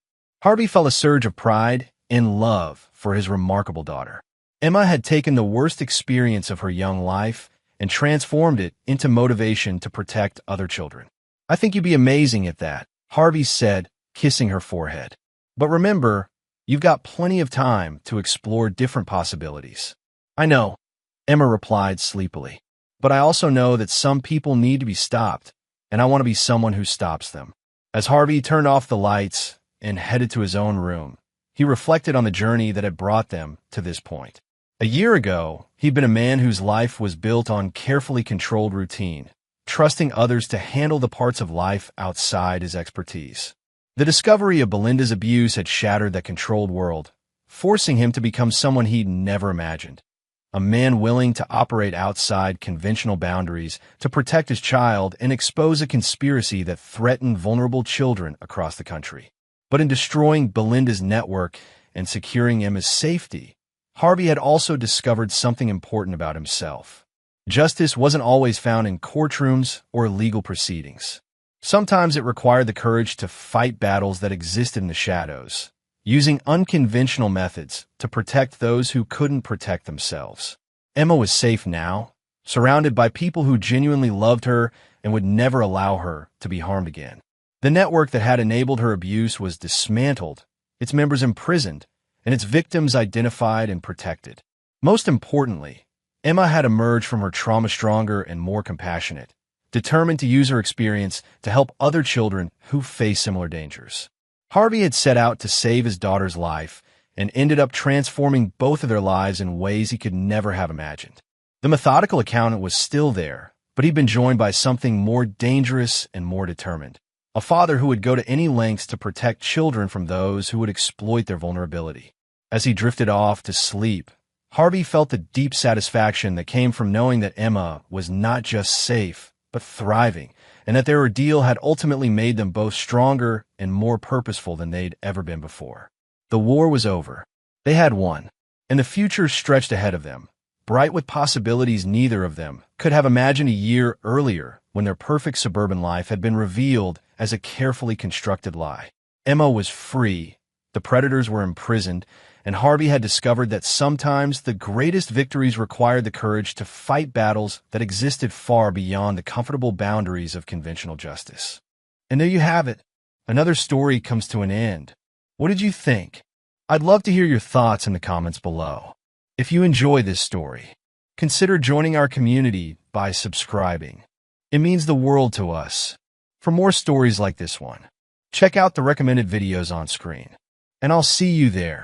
Harvey felt a surge of pride and love for his remarkable daughter. Emma had taken the worst experience of her young life and transformed it into motivation to protect other children. "I think you'd be amazing at that," Harvey said, kissing her forehead. "But remember, you've got plenty of time to explore different possibilities." "I know," Emma replied sleepily. "But I also know that some people need to be stopped, and I want to be someone who stops them." As Harvey turned off the lights and headed to his own room, he reflected on the journey that had brought them to this point. A year ago, he'd been a man whose life was built on carefully controlled routine, trusting others to handle the parts of life outside his expertise. The discovery of Belinda's abuse had shattered that controlled world, forcing him to become someone he'd never imagined. A man willing to operate outside conventional boundaries to protect his child and expose a conspiracy that threatened vulnerable children across the country. But in destroying Belinda's network and securing Emma's safety, Harvey had also discovered something important about himself. Justice wasn't always found in courtrooms or legal proceedings. Sometimes it required the courage to fight battles that existed in the shadows, using unconventional methods to protect those who couldn't protect themselves. Emma was safe now, surrounded by people who genuinely loved her and would never allow her to be harmed again. The network that had enabled her abuse was dismantled, its members imprisoned, and its victims identified and protected. Most importantly, Emma had emerged from her trauma stronger and more compassionate, determined to use her experience to help other children who face similar dangers. Harvey had set out to save his daughter's life and ended up transforming both of their lives in ways he could never have imagined. The methodical accountant was still there, but he'd been joined by something more dangerous and more determined. A father who would go to any lengths to protect children from those who would exploit their vulnerability. As he drifted off to sleep, Harvey felt the deep satisfaction that came from knowing that Emma was not just safe, but thriving, and that their ordeal had ultimately made them both stronger and more purposeful than they'd ever been before. The war was over. They had won, and the future stretched ahead of them, bright with possibilities neither of them could have imagined a year earlier when their perfect suburban life had been revealed as a carefully constructed lie. Emma was free, the predators were imprisoned, and Harvey had discovered that sometimes the greatest victories required the courage to fight battles that existed far beyond the comfortable boundaries of conventional justice. And there you have it. Another story comes to an end. What did you think? I'd love to hear your thoughts in the comments below. If you enjoy this story, consider joining our community by subscribing. It means the world to us. For more stories like this one, check out the recommended videos on screen. And I'll see you there.